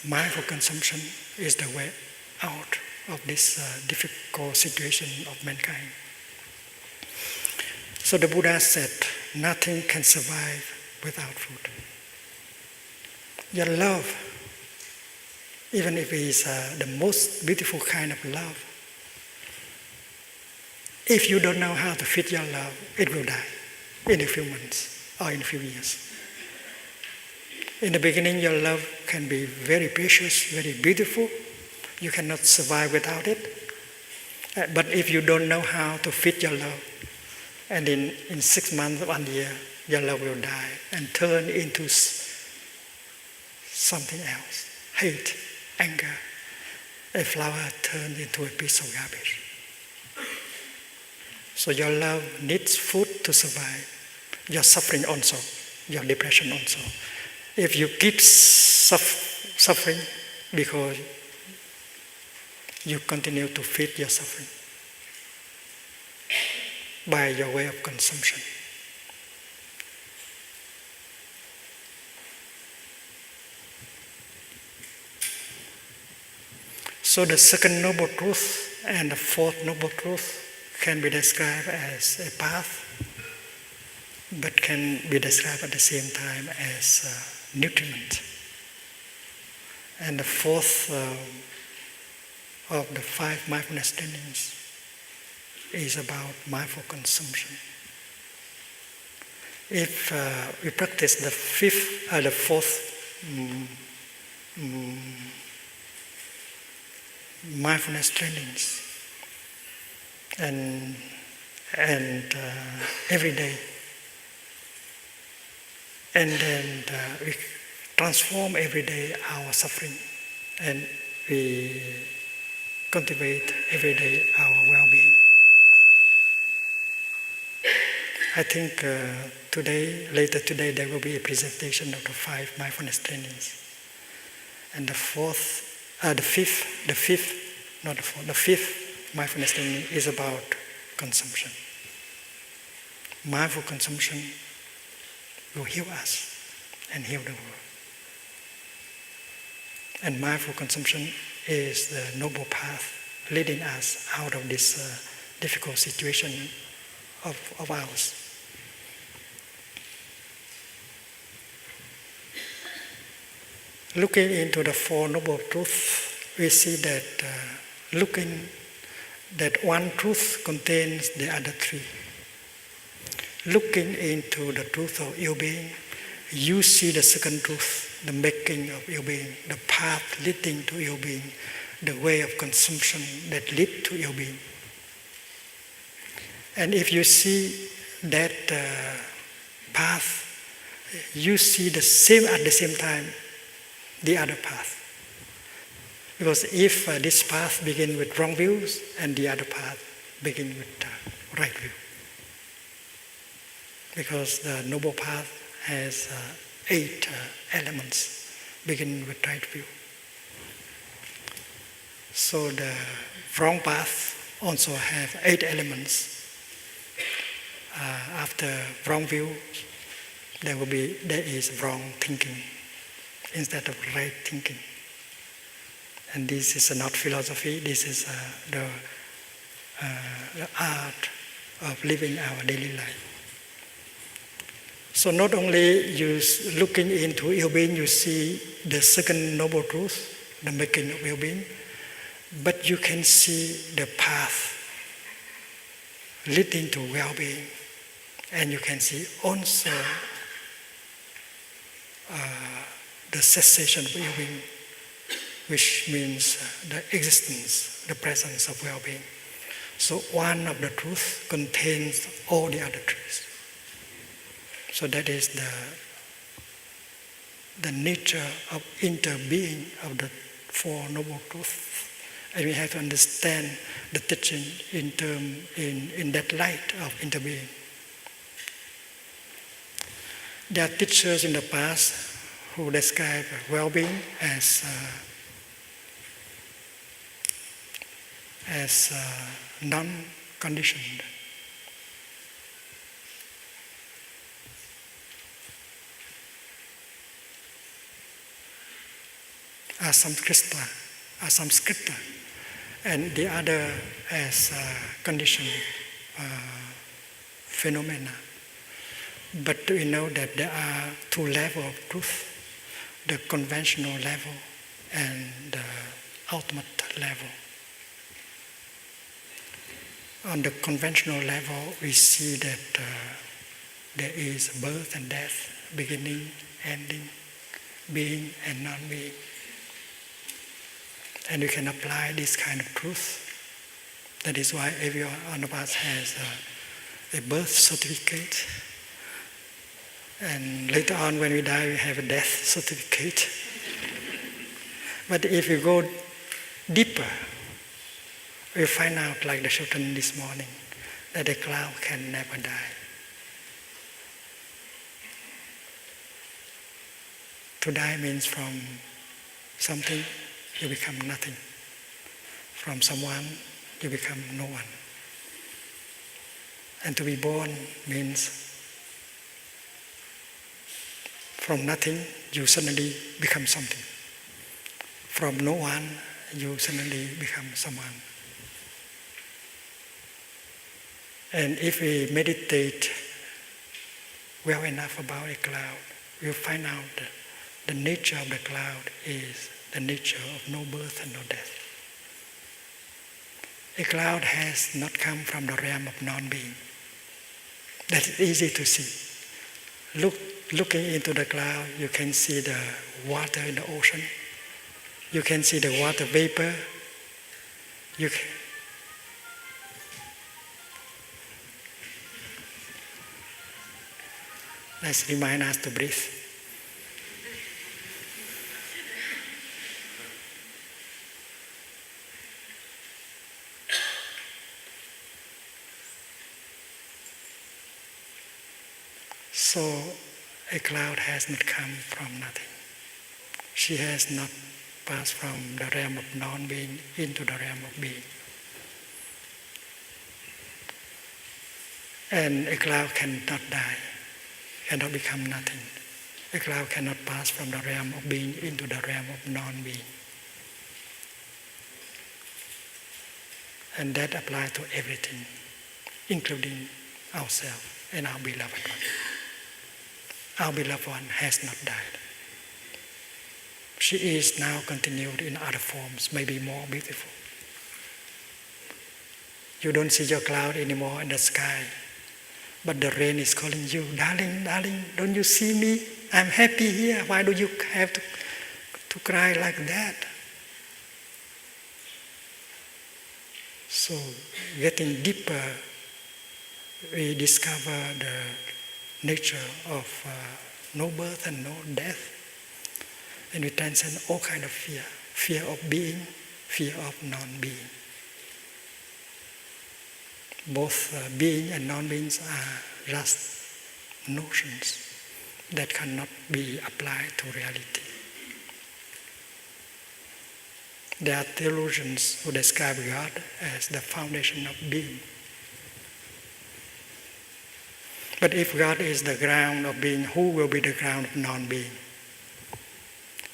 mindful consumption is the way out of this difficult situation of mankind. So the Buddha said, nothing can survive without food. Your love, even if it is the most beautiful kind of love, if you don't know how to feed your love, it will die in a few months or in a few years. In the beginning, your love can be very precious, very beautiful. You cannot survive without it. But if you don't know how to feed your love, and in 6 months, 1 year, your love will die and turn into something else. Hate, anger. A flower turned into a piece of garbage. So your love needs food to survive. Your suffering also, your depression also. If you keep suffering because you continue to feed your suffering by your way of consumption. So the second noble truth and the 4th noble truth can be described as a path, but can be described at the same time as nutriment. And the 4th of the 5 mindfulness trainings is about mindful consumption. if we practice the fourth mindfulness trainings and every day, and then we transform every day our suffering, and we cultivate every day our well-being. I think later today, there will be a presentation of the 5 mindfulness trainings. And the fifth mindfulness training is about consumption. Mindful consumption will heal us and heal the world. And mindful consumption is the noble path leading us out of this difficult situation of ours. Looking into the Four Noble Truths, we see that that one truth contains the other 3. Looking into the truth of ill-being, you see the second truth, the making of ill-being, the path leading to ill-being, the way of consumption that lead to ill-being. And if you see that path, you see at the same time the other path. Because if this path begins with wrong views, and the other path begins with right view. Because the noble path has 8 elements, beginning with right view. So the wrong path also have 8 elements. After wrong view, there is wrong thinking instead of right thinking. And this is not philosophy, this is the art of living our daily life. So not only you looking into ill-being, you see the second noble truth, the making of ill-being, but you can see the path leading to well-being, and you can see also the cessation of ill-being, which means the existence, the presence of well-being. So one of the truths contains all the other truths. So that is the nature of interbeing of the Four Noble Truths. And we have to understand the teaching in that light of interbeing. There are teachers in the past who describe well-being as non-conditioned. Asamskrita, and the other as conditioned phenomena. But we know that there are 2 levels of truth, the conventional level and the ultimate level. On the conventional level, we see that there is birth and death, beginning, ending, being and non-being. And you can apply this kind of truth. That is why every one of us has a birth certificate. And later on when we die, we have a death certificate. But if you go deeper, we find out, like the children this morning, that a cloud can never die. To die means from something, you become nothing. From someone, you become no one. And to be born means from nothing, you suddenly become something. From no one, you suddenly become someone. And if we meditate well enough about a cloud, we'll find out that the nature of the cloud is the nature of no birth and no death. A cloud has not come from the realm of non-being. That is easy to see. Looking into the cloud, you can see the water in the ocean. You can see the water vapor. Let's remind us to breathe. So a cloud has not come from nothing. She has not passed from the realm of non-being into the realm of being. And a cloud cannot die, cannot become nothing. A cloud cannot pass from the realm of being into the realm of non-being. And that applies to everything, including ourselves and our beloved one. Our beloved one has not died. She is now continued in other forms, maybe more beautiful. You don't see your cloud anymore in the sky, but the rain is calling you, darling, darling, don't you see me? I'm happy here. Why do you have to cry like that? So, getting deeper, we discover the nature of no birth and no death. And we transcend all kind of fear. Fear of being, fear of non-being. Both being and non-beings are just notions that cannot be applied to reality. There are theologians who describe God as the foundation of being. But if God is the ground of being, who will be the ground of non-being?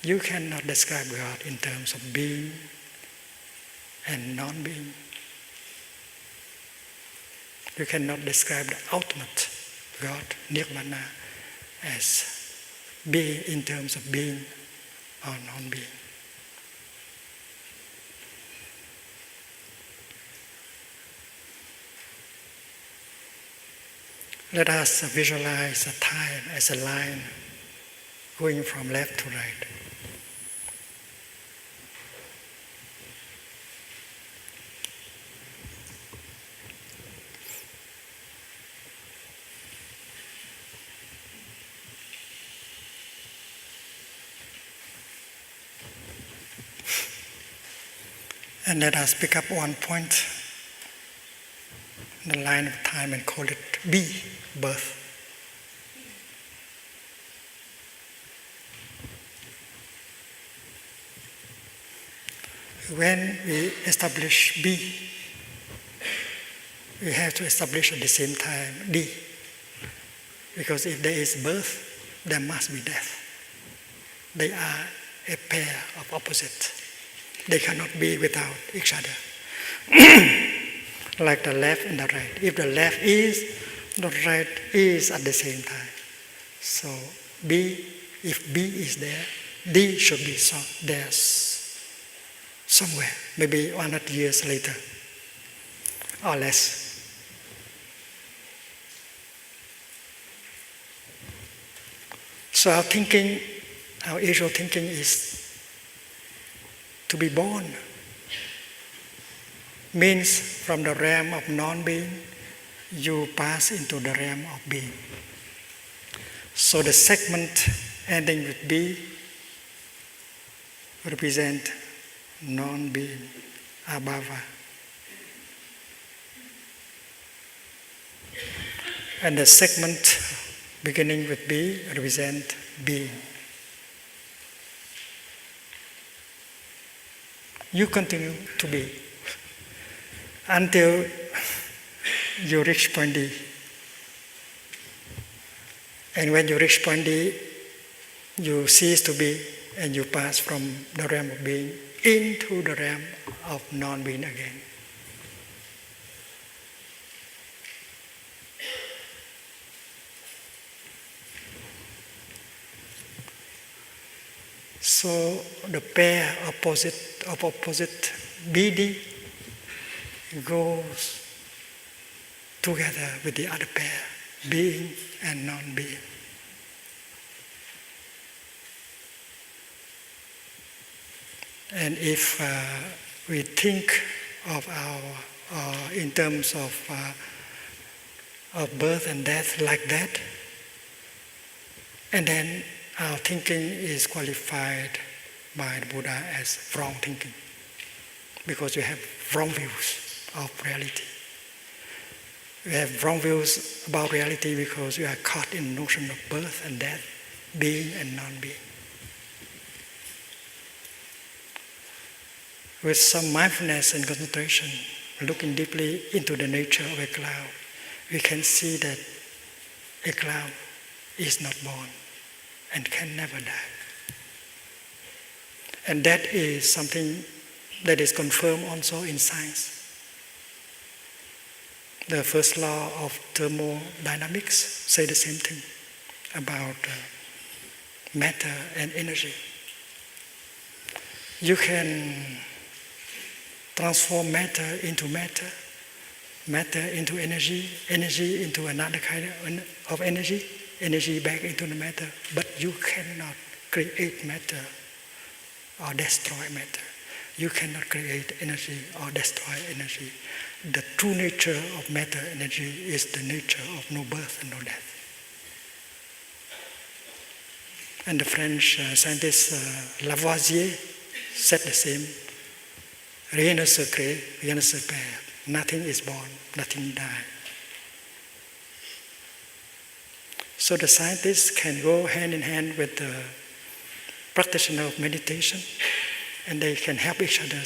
You cannot describe God in terms of being and non-being. You cannot describe the ultimate God, Nirvana, as being in terms of being or non-being. Let us visualize a time as a line going from left to right. And let us pick up one point in the line of time and call it B, birth. When we establish B, we have to establish at the same time D. Because if there is birth, there must be death. They are a pair of opposites. They cannot be without each other. Like the left and the right. If the left is, the right is at the same time. So B, if B is there, D should be there somewhere, maybe 100 years later or less. So our thinking, our usual thinking is to be born. Means from the realm of non-being, you pass into the realm of being. So the segment ending with B represent non-being, abhava. And the segment beginning with B represent being. You continue to be until you reach point D. And when you reach point D, you cease to be and you pass from the realm of being into the realm of non-being again. So the pair of opposite BD goes together with the other pair, being and non-being. And if we think of in terms of birth and death like that, and then our thinking is qualified by the Buddha as wrong thinking, because we have wrong views of reality. We have wrong views about reality because we are caught in the notion of birth and death, being and non-being. With some mindfulness and concentration, looking deeply into the nature of a cloud, we can see that a cloud is not born and can never die. And that is something that is confirmed also in science. The first law of thermodynamics say the same thing about matter and energy. You can transform matter into matter, matter into energy, energy into another kind of energy, energy back into the matter, but you cannot create matter or destroy matter. You cannot create energy or destroy energy. The true nature of matter energy is the nature of no birth and no death. And the French scientist Lavoisier said the same. Rien ne se crée, rien ne se perd. Nothing is born, nothing dies. So the scientists can go hand in hand with the practitioner of meditation, and they can help each other.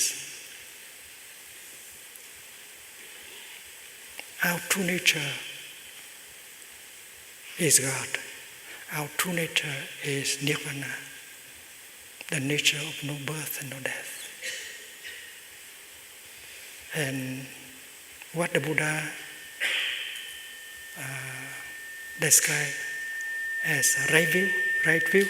Our true nature is God. Our true nature is Nirvana, the nature of no birth and no death. And what the Buddha described as right view,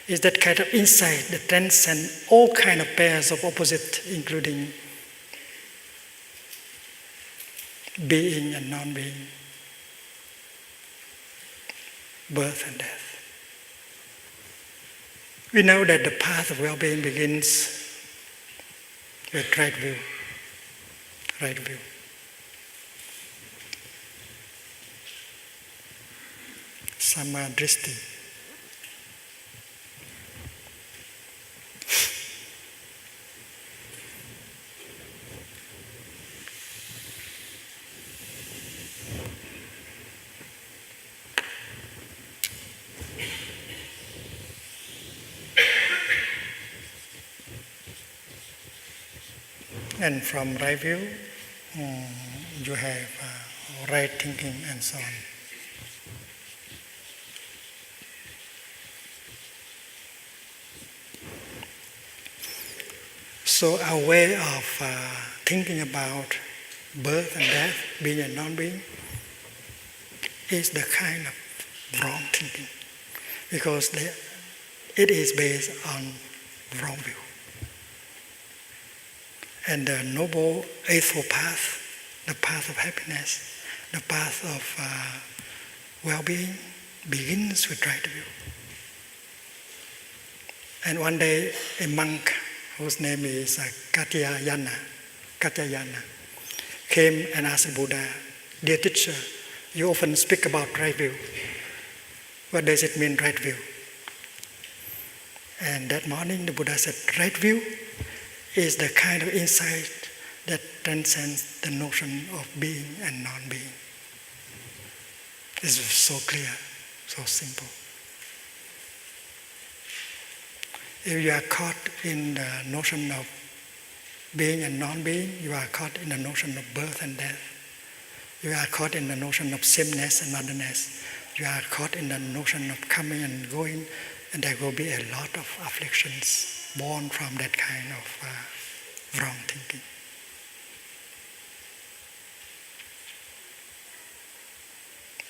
is that kind of insight that transcends all kind of pairs of opposite, including being and non-being, birth and death. We know that the path of well-being begins with right view. Right view. Samadristi. And from right view, you have right thinking and so on. So our way of thinking about birth and death, being and non-being, is the kind of wrong thinking, because it is based on wrong view. And the Noble Eightfold Path, the path of happiness, the path of well-being, begins with right view. And one day, a monk whose name is Katyayana, came and asked the Buddha, "Dear teacher, you often speak about right view. What does it mean, right view?" And that morning, the Buddha said, right view is the kind of insight that transcends the notion of being and non-being. It's so clear, so simple. If you are caught in the notion of being and non-being, you are caught in the notion of birth and death. You are caught in the notion of sameness and otherness. You are caught in the notion of coming and going, and there will be a lot of afflictions born from that kind of wrong thinking.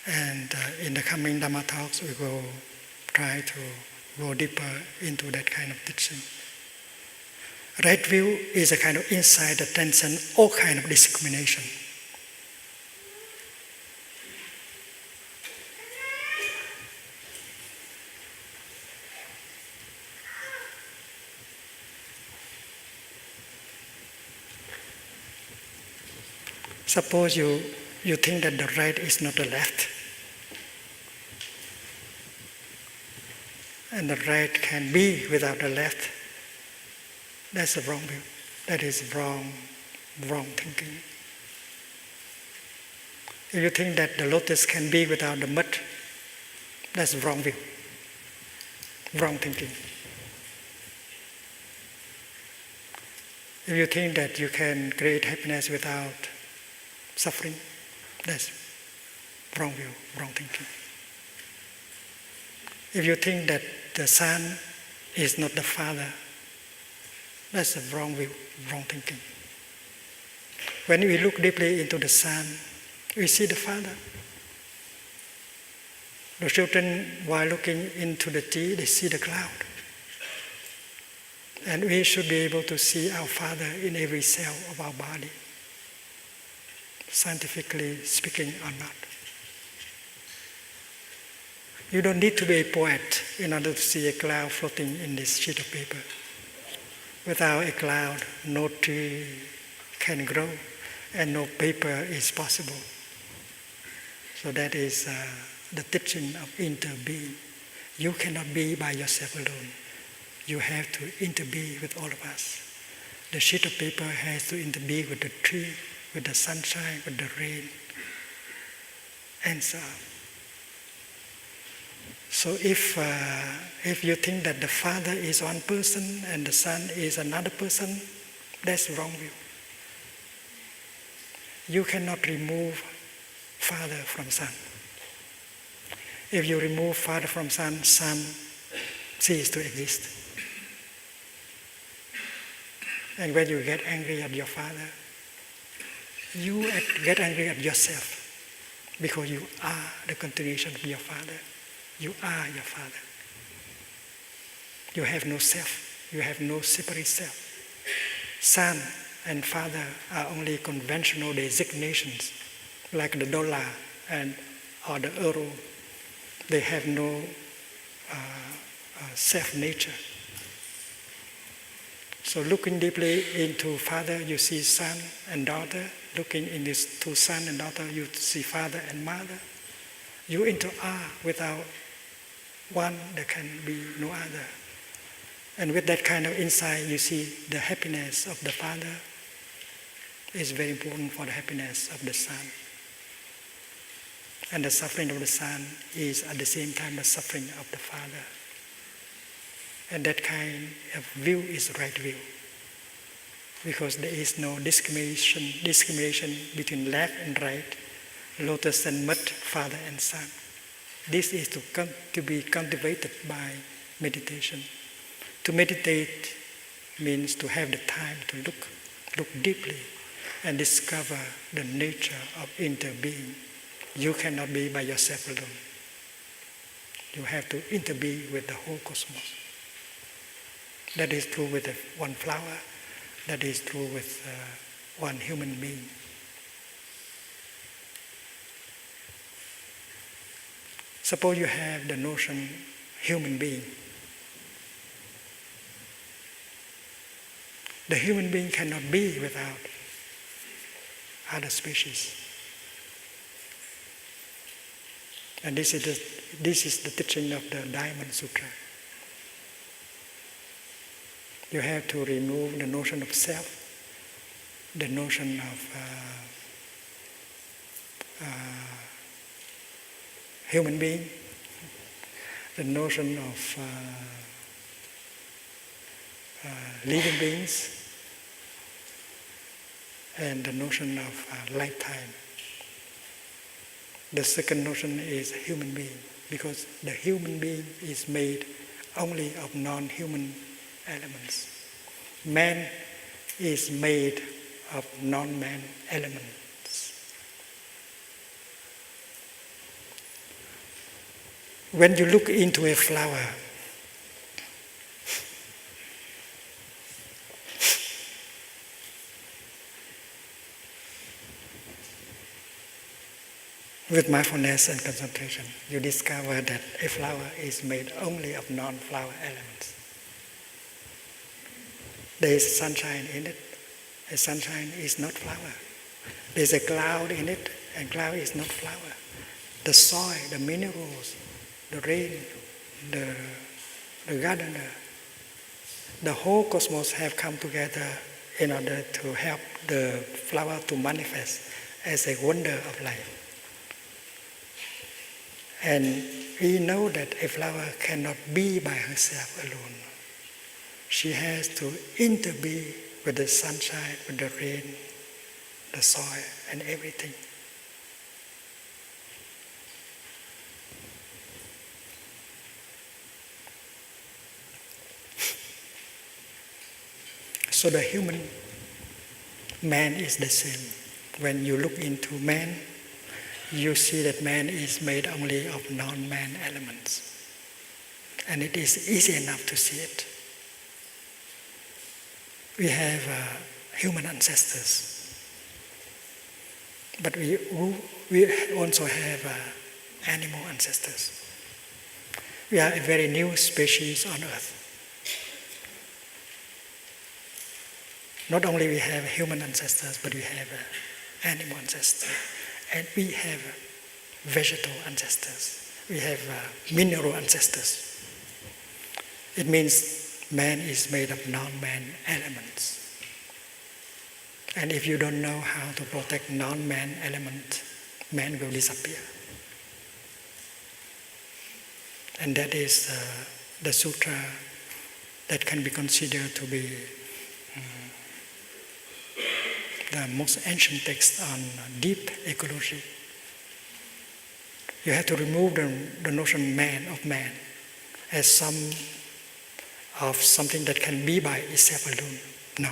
And in the coming Dhamma talks, we will try to go deeper into that kind of teaching. Right view is a kind of insight that transcends all kind of discrimination. Suppose you think that the right is not the left, and the right can be without the left. That's a wrong view. That is wrong thinking. If you think that the lotus can be without the mud, that's wrong view, wrong thinking. If you think that you can create happiness without suffering, that's wrong view, wrong thinking. If you think that the Son is not the Father, that's a wrong view, wrong thinking. When we look deeply into the Son, we see the Father. The children, while looking into the tree, they see the cloud. And we should be able to see our Father in every cell of our body, scientifically speaking or not. You don't need to be a poet in order to see a cloud floating in this sheet of paper. Without a cloud, no tree can grow and no paper is possible. So that is the teaching of interbeing. You cannot be by yourself alone. You have to interbe with all of us. The sheet of paper has to interbe with the tree, with the sunshine, with the rain, and so on. So if you think that the Father is one person and the Son is another person, that's wrong view. You cannot remove Father from Son. If you remove Father from Son, Son ceases to exist. And when you get angry at your Father, you get angry at yourself because you are the continuation of your Father. You are your Father. You have no self. You have no separate self. Son and Father are only conventional designations, like the dollar or the euro. They have no self-nature. So looking deeply into Father, you see Son and daughter. Looking into Son and daughter, you see Father and mother. You are without one, there can be no other. And with that kind of insight, you see the happiness of the Father is very important for the happiness of the Son. And the suffering of the Son is at the same time the suffering of the Father. And that kind of view is right view. Because there is no discrimination between left and right, lotus and mud, Father and Son. This is to be cultivated by meditation. To meditate means to have the time to look deeply and discover the nature of interbeing. You cannot be by yourself alone. You have to interbe with the whole cosmos. That is true with one flower. That is true with one human being. Suppose you have the notion human being. The human being cannot be without other species. And this is the teaching of the Diamond Sutra. You have to remove the notion of self, the notion of human being, the notion of living beings, and the notion of lifetime. The second notion is human being, because the human being is made only of non-human elements. Man is made of non-man elements. When you look into a flower, with mindfulness and concentration, you discover that a flower is made only of non-flower elements. There is sunshine in it. A sunshine is not flower. There's a cloud in it, and cloud is not flower. The soil, the minerals, the rain, the gardener, the whole cosmos have come together in order to help the flower to manifest as a wonder of life. And we know that a flower cannot be by herself alone. She has to interbe with the sunshine, with the rain, the soil, and everything. So the human man is the same. When you look into man, you see that man is made only of non-man elements. And it is easy enough to see it. We have human ancestors, but we also have animal ancestors. We are a very new species on earth. Not only we have human ancestors, but we have animal ancestors, and we have vegetal ancestors. We have mineral ancestors. It means man is made of non-man elements. And if you don't know how to protect non-man element, man will disappear. And that is the sutra that can be considered to be the most ancient text on deep ecology. You have to remove the notion of man as something that can be by itself alone. No,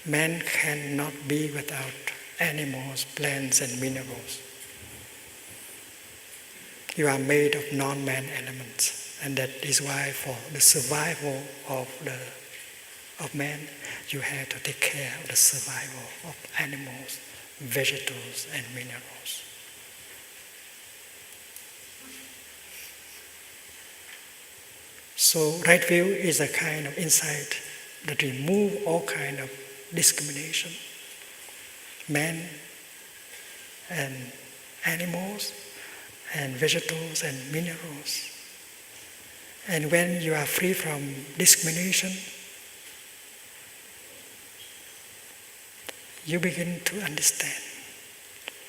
man cannot be without animals, plants, and minerals. You are made of non-man elements, and that is why for the survival of man, you have to take care of the survival of animals, vegetables, and minerals. So right view is a kind of insight that removes all kind of discrimination. Man and animals and vegetables and minerals. And when you are free from discrimination, you begin to understand.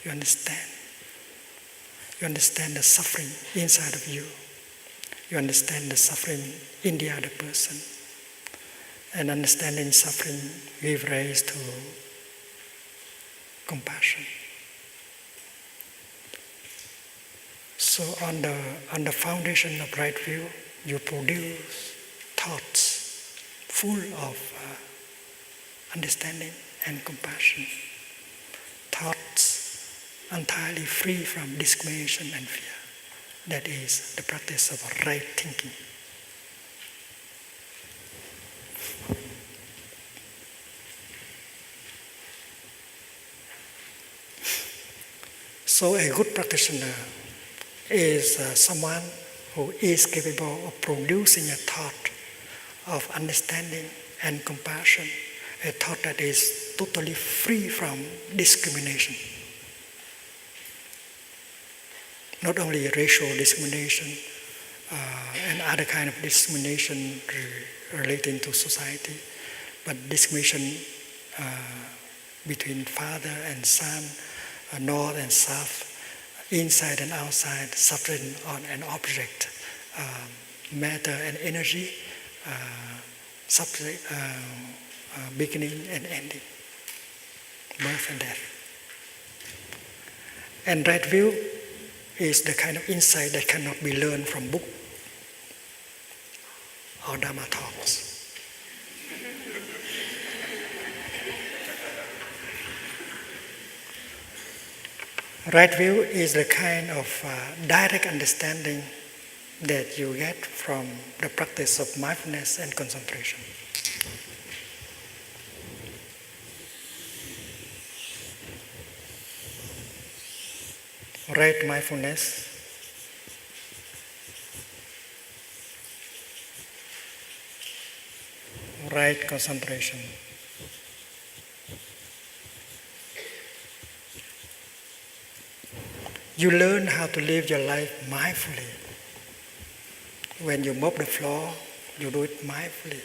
You understand. You understand the suffering inside of you. You understand the suffering in the other person. And understanding suffering gives rise to compassion. So on the foundation of right view, you produce thoughts full of understanding and compassion. Thoughts entirely free from discrimination and fear. That is the practice of right thinking. So a good practitioner is someone who is capable of producing a thought of understanding and compassion, a thought that is totally free from discrimination. Not only racial discrimination and other kind of discrimination relating to society, but discrimination between father and son, north and south, inside and outside, suffering on an object, matter and energy, beginning and ending, birth and death. And right view is the kind of insight that cannot be learned from book or Dharma talks. Right view is the kind of direct understanding that you get from the practice of mindfulness and concentration. Right mindfulness right concentration. You learn how to live your life mindfully. When you mop the floor, you do it mindfully.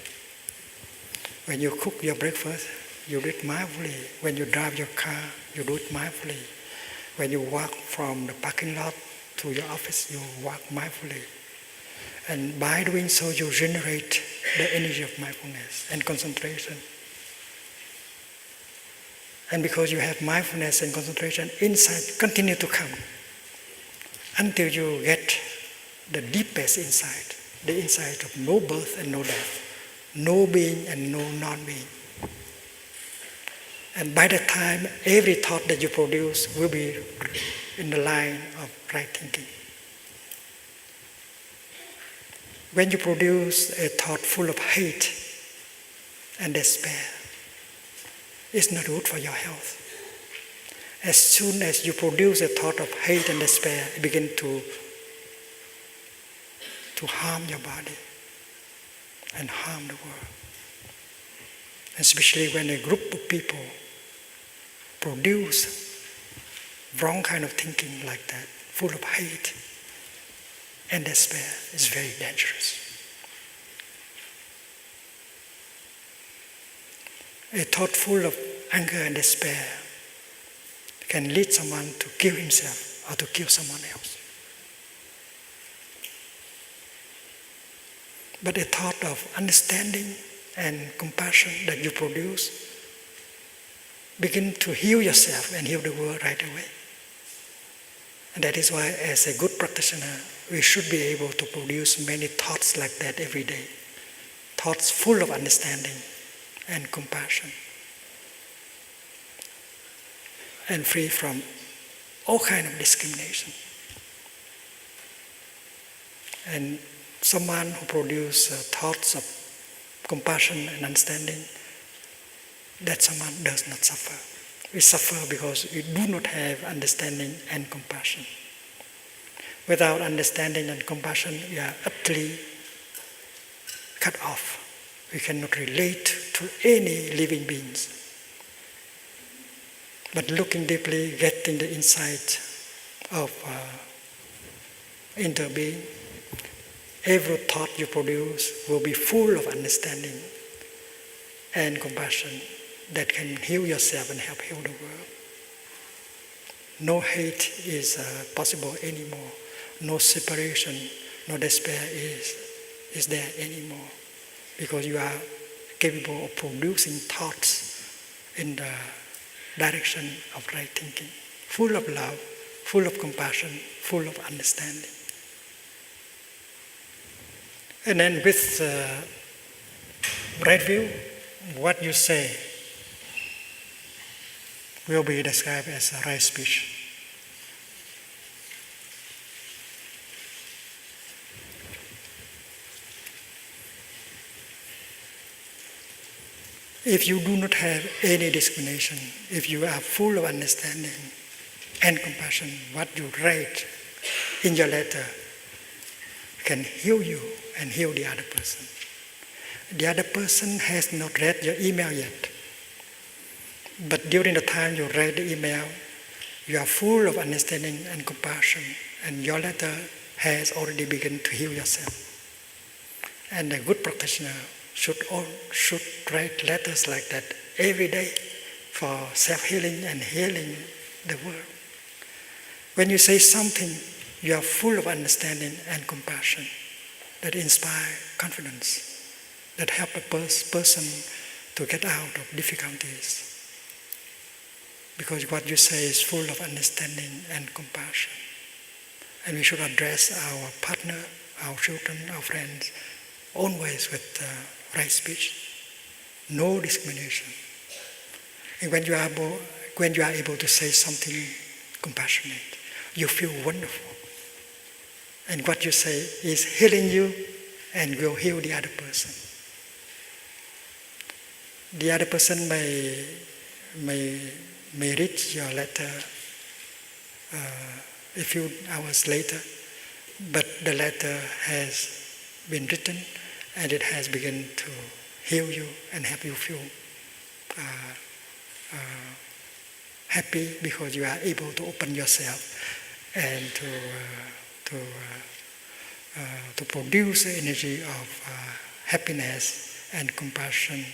When you cook your breakfast, you do it mindfully. When you drive your car, you do it mindfully. When you walk from the parking lot to your office, you walk mindfully. And by doing so, you generate the energy of mindfulness and concentration. And because you have mindfulness and concentration, insight continue to come until you get the deepest insight, the insight of no birth and no death, no being and no non-being. And by that time, every thought that you produce will be in the line of right thinking. When you produce a thought full of hate and despair, it's not good for your health. As soon as you produce a thought of hate and despair, it begins to harm your body and harm the world. Especially when a group of people produce wrong kind of thinking like that, full of hate and despair, is very dangerous. A thought full of anger and despair can lead someone to kill himself or to kill someone else. But a thought of understanding and compassion that you produce begin to heal yourself and heal the world right away. And that is why, as a good practitioner, we should be able to produce many thoughts like that every day. Thoughts full of understanding and compassion, and free from all kind of discrimination. And someone who produces thoughts of compassion and understanding, that someone does not suffer. We suffer because we do not have understanding and compassion. Without understanding and compassion, we are utterly cut off. We cannot relate to any living beings. But looking deeply, getting the insight of interbeing, every thought you produce will be full of understanding and compassion that can heal yourself and help heal the world. No hate is possible anymore. No separation, no despair is there anymore, because you are capable of producing thoughts in the direction of right thinking, full of love, full of compassion, full of understanding. And then with right view, what you say will be described as a right speech. If you do not have any discrimination, if you are full of understanding and compassion, what you write in your letter can heal you and heal the other person. The other person has not read your email yet, but during the time you read the email, you are full of understanding and compassion, and your letter has already begun to heal yourself. And a good practitioner should write letters like that every day for self-healing and healing the world. When you say something, you are full of understanding and compassion that inspire confidence, that help a person to get out of difficulties. Because what you say is full of understanding and compassion. And we should address our partner, our children, our friends, always with right speech, no discrimination. And when you are able to say something compassionate, you feel wonderful. And what you say is healing you and will heal the other person. The other person may read your letter a few hours later, but the letter has been written and it has begun to heal you and help you feel happy, because you are able to open yourself and to produce the energy of happiness and compassion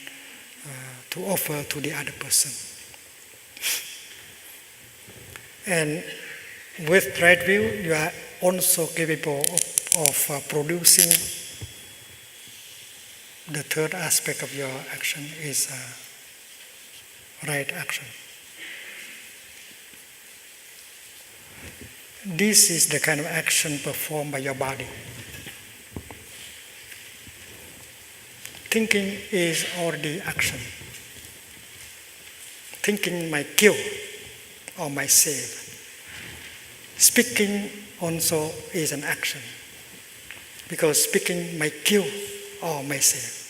to offer to the other person. And with right view, you are also capable of producing the third aspect of your action is right action. This is the kind of action performed by your body. Thinking is already action. Thinking might kill or might save. Speaking also is an action, because speaking might kill or may save.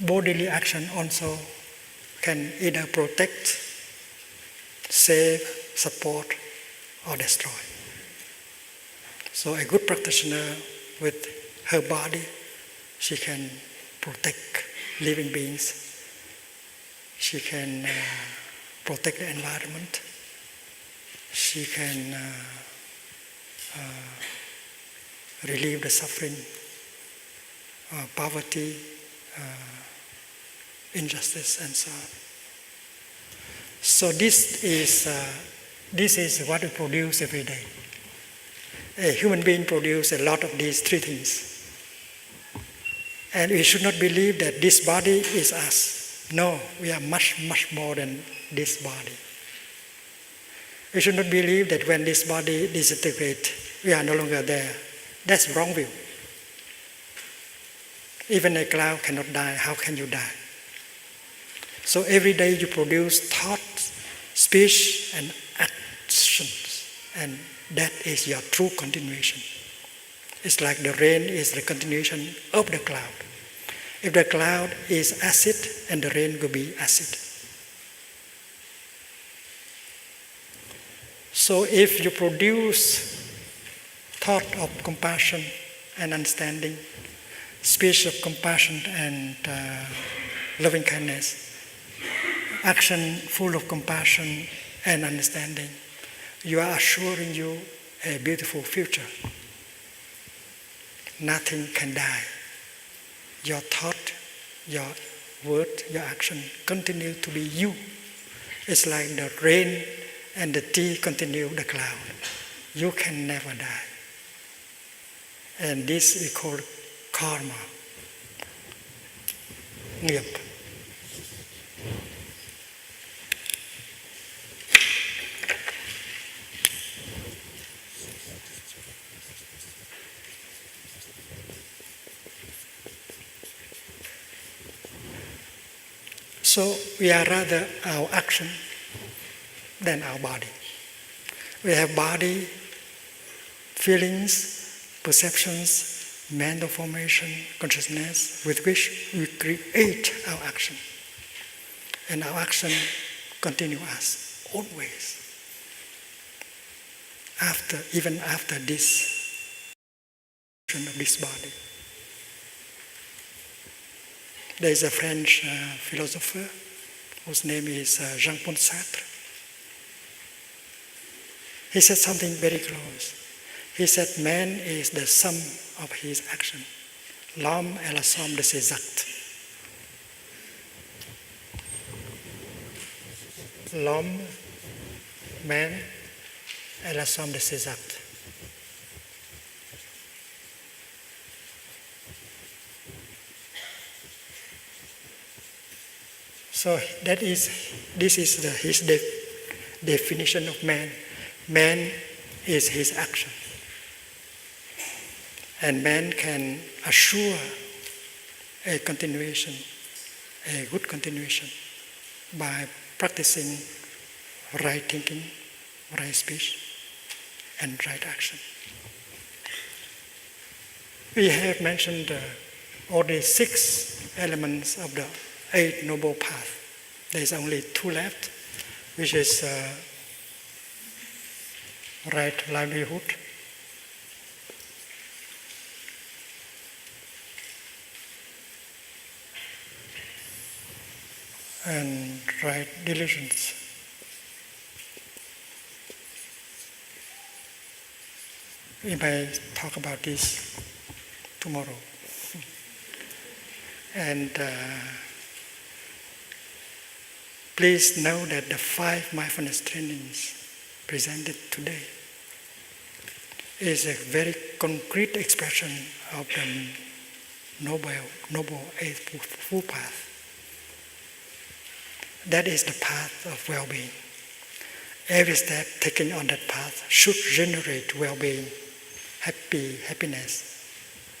Bodily action also can either protect, save, support, or destroy. So a good practitioner with her body, she can protect living beings. She can protect the environment. She can relieve the suffering, poverty, injustice, and so on. So this is what we produce every day. A human being produces a lot of these three things. And we should not believe that this body is us. No, we are much, much more than this body. We should not believe that when this body disintegrates, we are no longer there. That's wrong view. Even a cloud cannot die. How can you die? So every day you produce thoughts, speech, and actions, and that is your true continuation. It's like the rain is the continuation of the cloud. If the cloud is acid, and the rain will be acid. So if you produce thought of compassion and understanding, speech of compassion and loving kindness, action full of compassion and understanding, you are assuring you a beautiful future. Nothing can die. Your thought, your word, your action continue to be you. It's like the rain and the tea continue the cloud. You can never die. And this we call karma, nghiệp. So we are rather our action than our body. We have body, feelings, perceptions, mental formation, consciousness, with which we create our action. And our action continue us always. Even after this of this body. There is a French philosopher whose name is Jean-Paul Sartre. He said something very close. He said, man is the sum of his action. L'homme est la somme de ses actes. L'homme, man, est la somme de ses actes. So this is his definition of man. Man is his action. And man can assure a continuation, a good continuation, by practicing right thinking, right speech, and right action. We have mentioned all the 6 elements of the 8 Noble Path. There is only 2 left, which is right livelihood and right diligence. We may talk about this tomorrow. And please know that the 5 mindfulness trainings presented today is a very concrete expression of the noble eightfold path. That is the path of well-being. Every step taken on that path should generate well-being, happiness,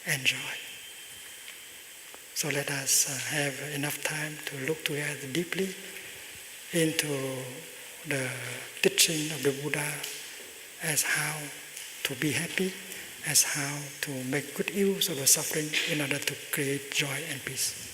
and joy. So let us have enough time to look together deeply into the teaching of the Buddha as how to be happy, as how to make good use of the suffering in order to create joy and peace.